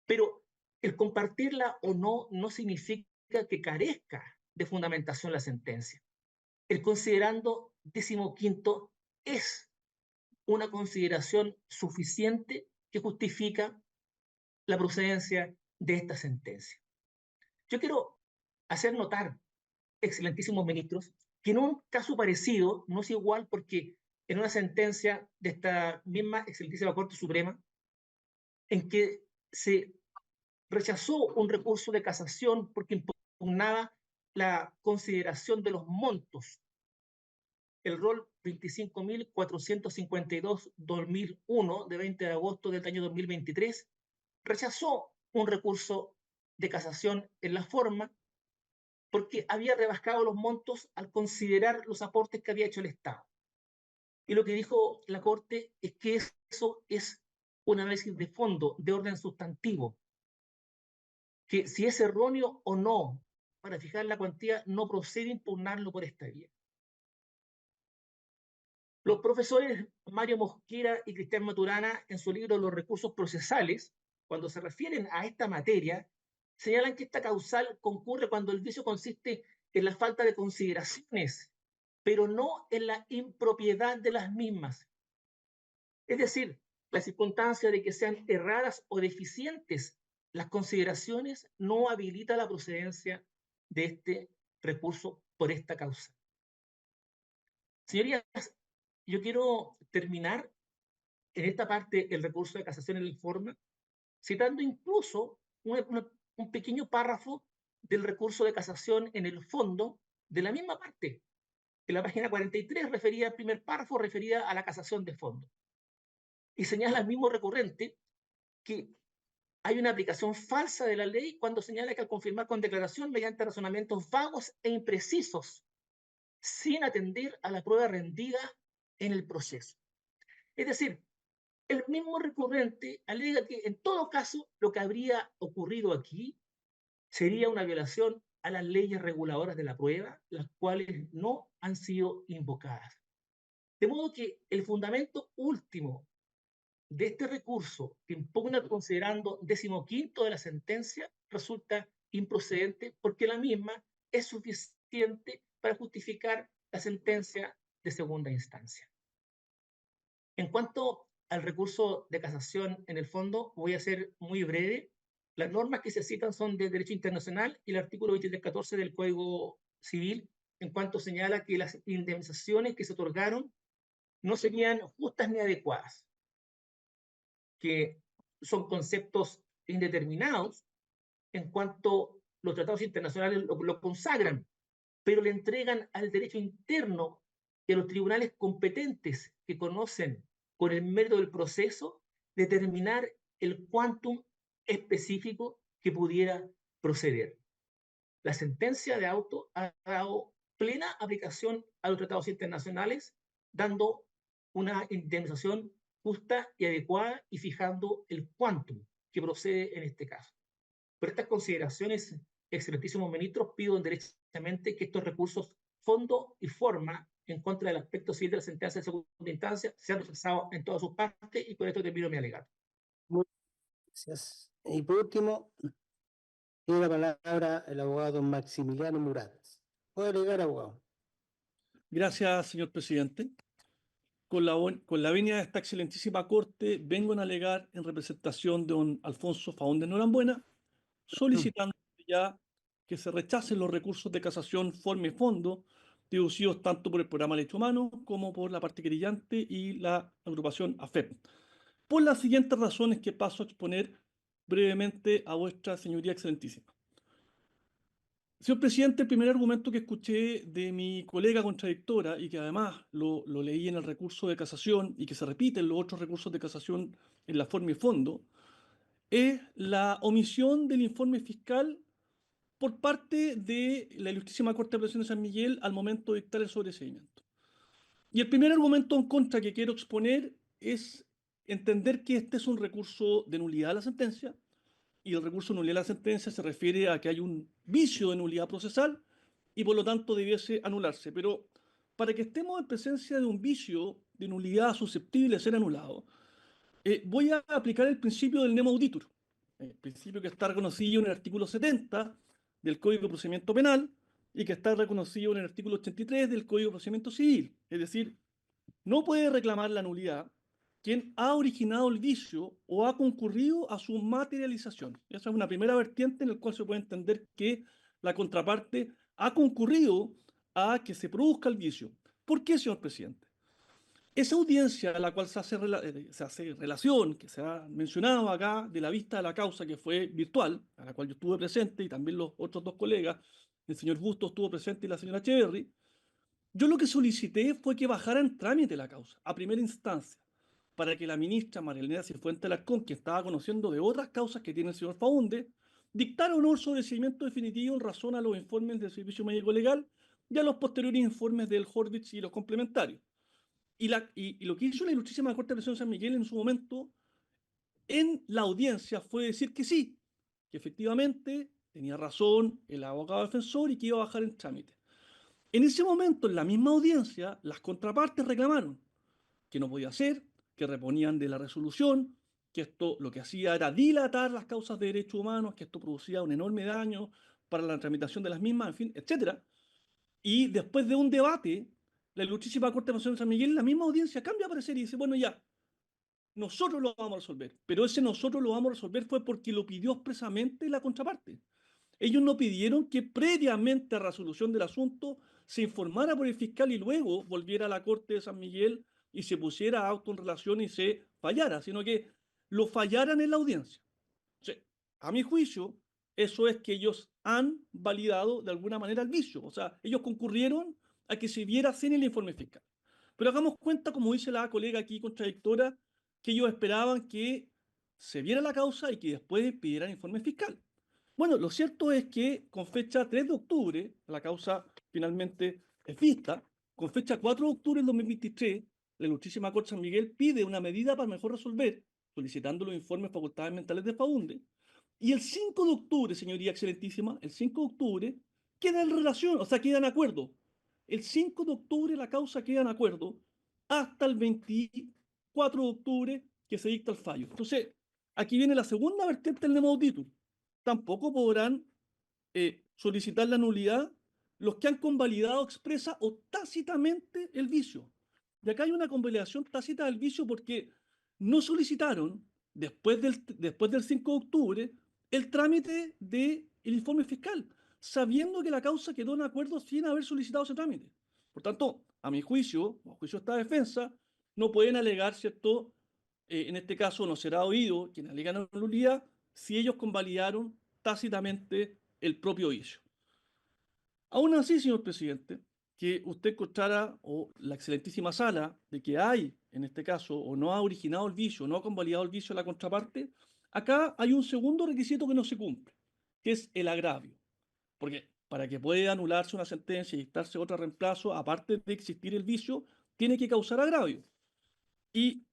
pero el compartirla o no significa que carezca de fundamentación la sentencia. El considerando 15º es una consideración suficiente que justifica la procedencia de esta sentencia. Yo quiero hacer notar, excelentísimos ministros, que en un caso parecido, no es igual porque en una sentencia de esta misma excelentísima Corte Suprema, en que se rechazó un recurso de casación porque impugnaba la consideración de los montos, el rol 25.452/2001 de 20 de agosto del año 2023, rechazó un recurso de casación en la forma porque había rebajado los montos al considerar los aportes que había hecho el Estado. Y lo que dijo la Corte es que eso es un análisis de fondo, de orden sustantivo, que si es erróneo o no para fijar la cuantía, no procede impugnarlo por esta vía. Los profesores Mario Mosquera y Cristian Maturana, en su libro Los recursos procesales, cuando se refieren a esta materia, señalan que esta causal concurre cuando el vicio consiste en la falta de consideraciones, pero no en la impropiedad de las mismas. Es decir, la circunstancia de que sean erradas o deficientes las consideraciones no habilita la procedencia de este recurso por esta causa. Señorías, yo quiero terminar en esta parte el recurso de casación en el informe, citando incluso un pequeño párrafo del recurso de casación en el fondo de la misma parte. En la página 43 refería, el primer párrafo refería a la casación de fondo. Y señala al mismo recurrente que hay una aplicación falsa de la ley cuando señala que al confirmar con declaración mediante razonamientos vagos e imprecisos, sin atender a la prueba rendida en el proceso. Es decir, el mismo recurrente alega que en todo caso lo que habría ocurrido aquí sería una violación a las leyes reguladoras de la prueba, las cuales no han sido invocadas. De modo que el fundamento último de este recurso, que impugna considerando 15º de la sentencia, resulta improcedente porque la misma es suficiente para justificar la sentencia de segunda instancia. En cuanto al recurso de casación, en el fondo, voy a ser muy breve. Las normas que se citan son de derecho internacional y el artículo 2314 del Código Civil, en cuanto señala que las indemnizaciones que se otorgaron no serían justas ni adecuadas, que son conceptos indeterminados en cuanto los tratados internacionales lo consagran, pero le entregan al derecho interno y a los tribunales competentes que conocen con el mérito del proceso determinar el quantum específico que pudiera proceder. La sentencia de auto ha dado plena aplicación a los tratados internacionales, dando una indemnización justa y adecuada y fijando el quantum que procede en este caso. Por estas consideraciones, excelentísimos ministros, pido enderechamente que estos recursos, fondo y forma, en contra del aspecto civil de la sentencia de segunda instancia, sean rechazados en todas sus partes, y con esto termino mi alegato. Muchas gracias. Y por último, tiene la palabra el abogado Maximiliano Murat. Puede alegar, abogado. Gracias, señor presidente. Con la venia de esta excelentísima corte, vengo a alegar en representación de don Alfonso Faúndez Norambuena, solicitando ya que se rechacen los recursos de casación forma y fondo, deducidos tanto por el programa Derecho Humano como por la parte querellante y la agrupación AFEP, por las siguientes razones que paso a exponer brevemente a vuestra señoría excelentísima. Señor presidente, el primer argumento que escuché de mi colega contradictora y que además lo leí en el recurso de casación y que se repite en los otros recursos de casación en la forma y fondo, es la omisión del informe fiscal por parte de la Ilustrísima Corte de Apelación de San Miguel al momento de dictar el sobreseimiento. Y el primer argumento en contra que quiero exponer es entender que este es un recurso de nulidad de la sentencia, y el recurso de nulidad de la sentencia se refiere a que hay un vicio de nulidad procesal y por lo tanto debiese anularse. Pero para que estemos en presencia de un vicio de nulidad susceptible de ser anulado, voy a aplicar el principio del nemo auditur, el principio que está reconocido en el artículo 70 del Código de Procedimiento Penal y que está reconocido en el artículo 83 del Código de Procedimiento Civil. Es decir, no puede reclamar la nulidad quien ha originado el vicio o ha concurrido a su materialización. Esa es una primera vertiente en la cual se puede entender que la contraparte ha concurrido a que se produzca el vicio. ¿Por qué, señor presidente? Esa audiencia a la cual se hace relación, que se ha mencionado acá, de la vista de la causa que fue virtual, a la cual yo estuve presente y también los otros dos colegas, el señor Bustos estuvo presente y la señora Echeverry, yo lo que solicité fue que bajara en trámite la causa, a primera instancia, para que la ministra María Elena Cifuentes Alarcón, que estaba conociendo de otras causas que tiene el señor Faúndez, dictara un sobreseimiento definitivo en razón a los informes del Servicio Médico Legal y a los posteriores informes del Horvitz y los complementarios. Y lo que hizo la Ilustrísima Corte de Apelación de San Miguel en su momento en la audiencia fue decir que sí, que efectivamente tenía razón el abogado defensor y que iba a bajar en trámite. En ese momento, en la misma audiencia, las contrapartes reclamaron que no podía ser, que reponían de la resolución, que esto lo que hacía era dilatar las causas de derechos humanos, que esto producía un enorme daño para la tramitación de las mismas, en fin, etc. Y después de un debate, la Ilustrísima Corte Nacional de San Miguel, la misma audiencia cambia de parecer y dice, bueno, ya, nosotros lo vamos a resolver. Pero ese nosotros lo vamos a resolver fue porque lo pidió expresamente la contraparte. Ellos no pidieron que previamente a resolución del asunto se informara por el fiscal y luego volviera a la Corte de San Miguel y se pusiera auto en relación y se fallara, sino que lo fallaran en la audiencia. O sea, a mi juicio, eso es que ellos han validado de alguna manera el vicio. O sea, ellos concurrieron a que se viera sin el informe fiscal. Pero hagamos cuenta, como dice la colega aquí contradictora, que ellos esperaban que se viera la causa y que después pidieran informe fiscal. Bueno, lo cierto es que con fecha 3 de octubre, la causa finalmente es vista, con fecha 4 de octubre del 2023, la Ilustrísima Corte San Miguel pide una medida para mejor resolver, solicitando los informes facultades mentales de Faunde, y el 5 de octubre, señoría excelentísima, el 5 de octubre queda en relación, o sea, queda en acuerdo. El 5 de octubre la causa queda en acuerdo hasta el 24 de octubre que se dicta el fallo. Entonces, aquí viene la segunda vertiente del nemo título. Tampoco podrán solicitar la nulidad los que han convalidado expresa o tácitamente el vicio. Y acá hay una convalidación tácita del vicio porque no solicitaron, después del 5 de octubre, el trámite del informe fiscal, sabiendo que la causa quedó en acuerdo sin haber solicitado ese trámite. Por tanto, a mi juicio, a juicio de esta defensa, no pueden alegar, ¿cierto? En este caso no será oído quien alega la nulidad si ellos convalidaron tácitamente el propio vicio. Aún así, señor presidente, que usted encontrara, o la excelentísima sala, de que hay, en este caso, o no ha originado el vicio, no ha convalidado el vicio de la contraparte, acá hay un segundo requisito que no se cumple, que es el agravio. Porque para que pueda anularse una sentencia y dictarse otro reemplazo, aparte de existir el vicio, tiene que causar agravio. Y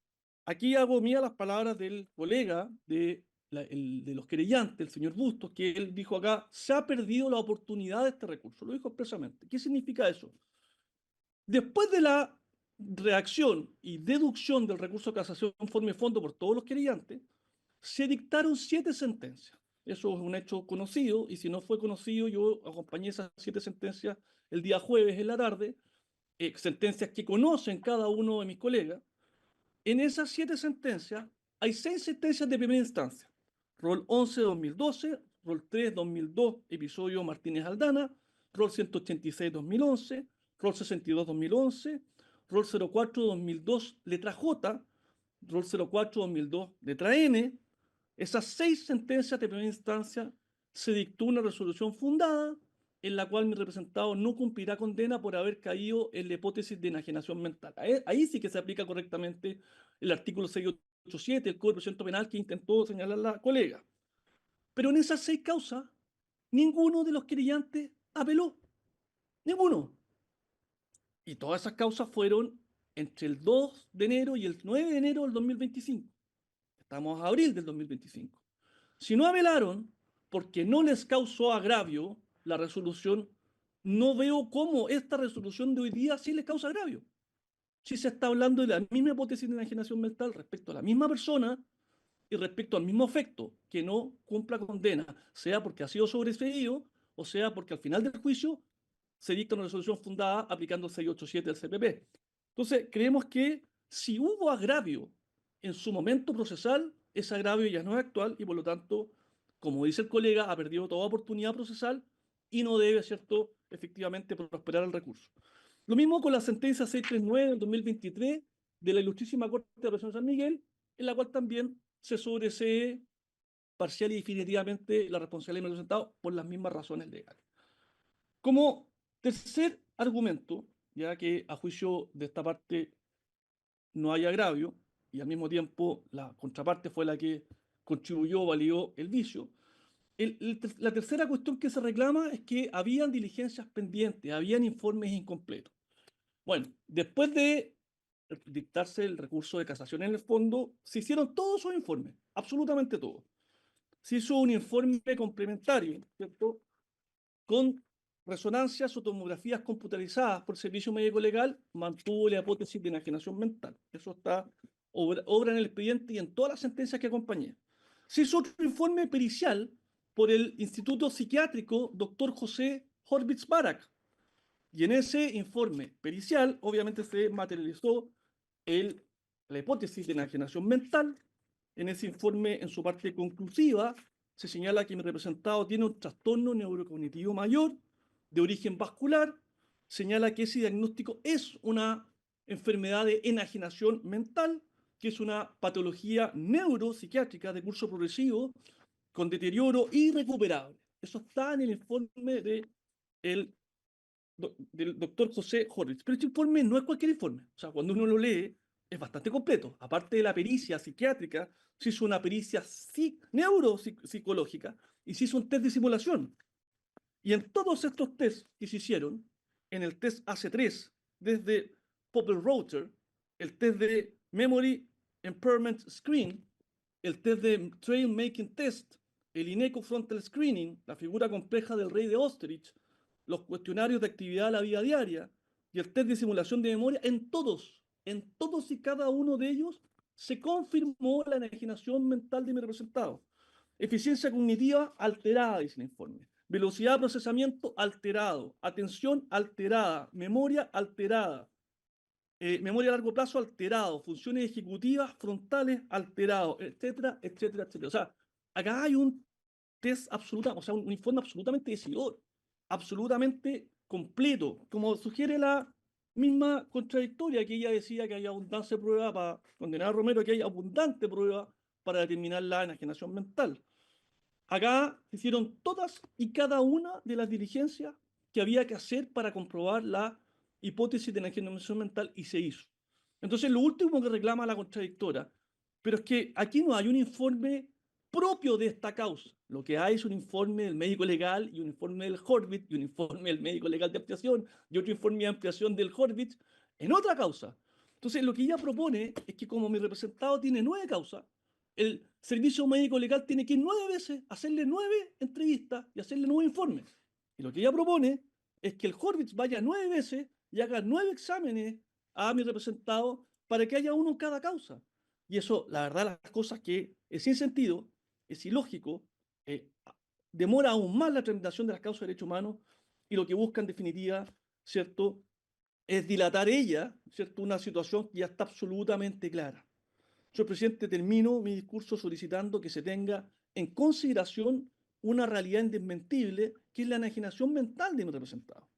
aquí hago mía las palabras del colega de los querellantes, el señor Bustos, que él dijo acá, se ha perdido la oportunidad de este recurso. Lo dijo expresamente. ¿Qué significa eso? Después de la reacción y deducción del recurso de casación forma fondo por todos los querellantes, se dictaron 7 sentencias. Eso es un hecho conocido, y si no fue conocido, yo acompañé esas 7 sentencias el día jueves en la tarde, sentencias que conocen cada uno de mis colegas. En esas 7 sentencias hay 6 sentencias de primera instancia. Rol 11-2012, Rol 3-2002, episodio Martínez Aldana, Rol 186-2011, Rol 62-2011, Rol 04-2002, letra J, Rol 04-2002, letra N. Esas 6 sentencias de primera instancia se dictó una resolución fundada en la cual mi representado no cumplirá condena por haber caído en la hipótesis de enajenación mental. Ahí sí que se aplica correctamente el artículo 687 del Código de Procedimiento Penal que intentó señalar la colega. Pero en esas 6 causas, ninguno de los querellantes apeló. Ninguno. Y todas esas causas fueron entre el 2 de enero y el 9 de enero del 2025. Estamos a abril del 2025. Si no apelaron porque no les causó agravio la resolución, no veo cómo esta resolución de hoy día sí les causa agravio. Si se está hablando de la misma hipótesis de enajenación mental respecto a la misma persona y respecto al mismo efecto, que no cumpla condena, sea porque ha sido sobreseído o sea porque al final del juicio se dicta una resolución fundada aplicando el 687 del CPP. Entonces, creemos que si hubo agravio en su momento procesal, ese agravio ya no es actual y por lo tanto, como dice el colega, ha perdido toda oportunidad procesal y no debe, ¿cierto?, efectivamente prosperar el recurso. Lo mismo con la sentencia 639 del 2023 de la Ilustrísima Corte de Apelación de San Miguel, en la cual también se sobresee parcial y definitivamente la responsabilidad del representado por las mismas razones legales. Como tercer argumento, ya que a juicio de esta parte no hay agravio y al mismo tiempo la contraparte fue la que contribuyó o validó el vicio, la tercera cuestión que se reclama es que habían diligencias pendientes, habían informes incompletos. Bueno, después de dictarse el recurso de casación en el fondo, se hicieron todos esos informes, absolutamente todos. se hizo un informe complementario, ¿cierto? Con resonancias o tomografías computarizadas por el Servicio Médico Legal, mantuvo la hipótesis de enajenación mental. Eso está obra en el expediente y en todas las sentencias que acompañé. Se hizo otro informe pericial por el Instituto Psiquiátrico Dr. José Horvitz Barak. Y en ese informe pericial, obviamente, se materializó la hipótesis de enajenación mental. En ese informe, en su parte conclusiva, se señala que mi representado tiene un trastorno neurocognitivo mayor de origen vascular. Señala que ese diagnóstico es una enfermedad de enajenación mental, que es una patología neuropsiquiátrica de curso progresivo con deterioro irrecuperable. Eso está en el informe del doctor José Horvitz. Pero este informe no es cualquier informe. O sea, cuando uno lo lee, es bastante completo. Aparte de la pericia psiquiátrica, se hizo una pericia neuropsicológica y se hizo un test de simulación. Y en todos estos tests que se hicieron, en el test AC3, desde Popper-Router, el test de Memory Impairment Screen, el test de Trail Making Test, el INECO Frontal Screening, la figura compleja del rey de Osterich, los cuestionarios de actividad de la vida diaria y el test de simulación de memoria, en todos y cada uno de ellos se confirmó la enajenación mental de mi representado. Eficiencia cognitiva alterada, dice el informe. Velocidad de procesamiento alterado. Atención alterada. Memoria alterada. Memoria a largo plazo alterado. Funciones ejecutivas frontales alterado, etcétera, etcétera, etcétera. O sea, acá hay un test absoluta, o sea, un informe absolutamente decidor, absolutamente completo, como sugiere la misma contradictoria que ella decía que hay abundancia de prueba para condenar a Romero, que hay abundante prueba para determinar la enajenación mental. Acá se hicieron todas y cada una de las diligencias que había que hacer para comprobar la hipótesis de enajenación mental y se hizo. Entonces, lo último que reclama la contradictora, pero es que aquí no hay un informe propio de esta causa. Lo que hay es un informe del médico legal y un informe del Horvitz y un informe del médico legal de ampliación y otro informe de ampliación del Horvitz en otra causa. Entonces, lo que ella propone es que como mi representado tiene 9 causas, el servicio médico legal tiene que ir 9 veces, hacerle 9 entrevistas y hacerle 9 informes. Y lo que ella propone es que el Horvitz vaya 9 veces y haga 9 exámenes a mi representado para que haya uno en cada causa. Y eso, la verdad, las cosas que es sin sentido, es ilógico, demora aún más la tramitación de las causas de derechos humanos y lo que busca en definitiva, ¿cierto?, es dilatar ella, ¿cierto?, una situación que ya está absolutamente clara. Señor presidente, termino mi discurso solicitando que se tenga en consideración una realidad indesmentible, que es la enajenación mental de mi representado.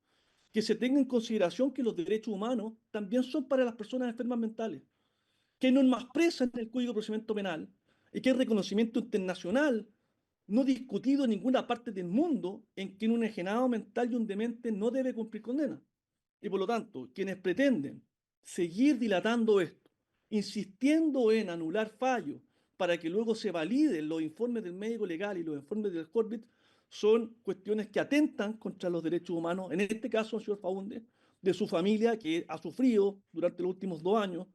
Que se tenga en consideración que los derechos humanos también son para las personas enfermas mentales, que hay normas presas en el Código de Procedimiento Penal y que hay reconocimiento internacional no discutido en ninguna parte del mundo en que un enajenado mental y un demente no debe cumplir condena. Y por lo tanto, quienes pretenden seguir dilatando esto, insistiendo en anular fallos para que luego se validen los informes del médico legal y los informes del Horvitz, son cuestiones que atentan contra los derechos humanos, en este caso, señor Faúndez, de su familia que ha sufrido durante los últimos 2 años.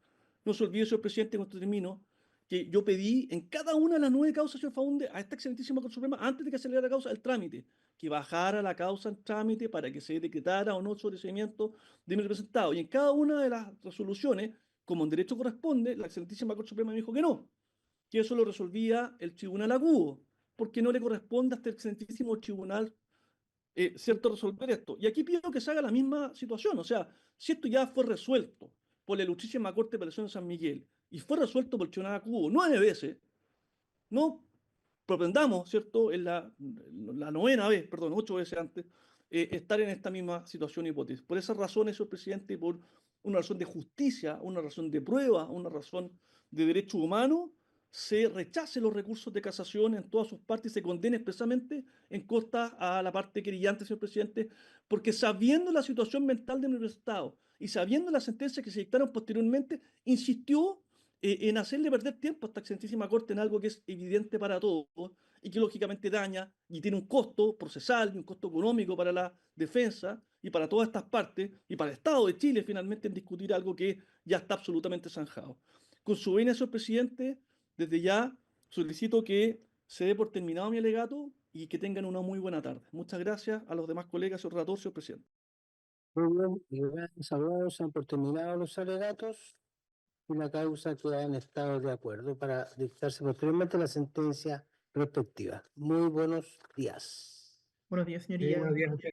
No se olvide, señor presidente, con esto termino, que yo pedí en cada una de las 9 causas, señor Faúndez, a esta excelentísima Corte Suprema, antes de que acelerara la causa, el trámite, que bajara la causa en trámite para que se decretara o no el sobreseimiento de mi representado. Y en cada una de las resoluciones, como en derecho corresponde, la excelentísima Corte Suprema me dijo que no, que eso lo resolvía el tribunal agudo, porque no le corresponde a este excelentísimo tribunal, ¿cierto?, resolver esto. Y aquí pido que se haga la misma situación. O sea, si esto ya fue resuelto por la ilustrísima Corte de Apelación de San Miguel y fue resuelto por el tribunal agudo 9 veces, no propendamos, ¿cierto?, en la 9ª vez, perdón, 8 veces antes, estar en esta misma situación hipótesis. Por esas razones, señor presidente, por una razón de justicia, una razón de prueba, una razón de derecho humano, se rechace los recursos de casación en todas sus partes y se condene expresamente en costa a la parte querellante, señor presidente, porque sabiendo la situación mental de nuestro Estado y sabiendo las sentencias que se dictaron posteriormente, insistió en hacerle perder tiempo a esta excelentísima Corte en algo que es evidente para todos y que lógicamente daña y tiene un costo procesal y un costo económico para la defensa y para todas estas partes y para el Estado de Chile finalmente en discutir algo que ya está absolutamente zanjado. Con su venia, señor presidente, desde ya solicito que se dé por terminado mi alegato y que tengan una muy buena tarde. Muchas gracias a los demás colegas, señor relator, señor presidente. Muy bien, y gracias, abogados, se han por terminados los alegatos y la causa que han estado de acuerdo para dictarse posteriormente la sentencia respectiva. Muy buenos días. Buenos días, Sí, señoría. buenos días, muchas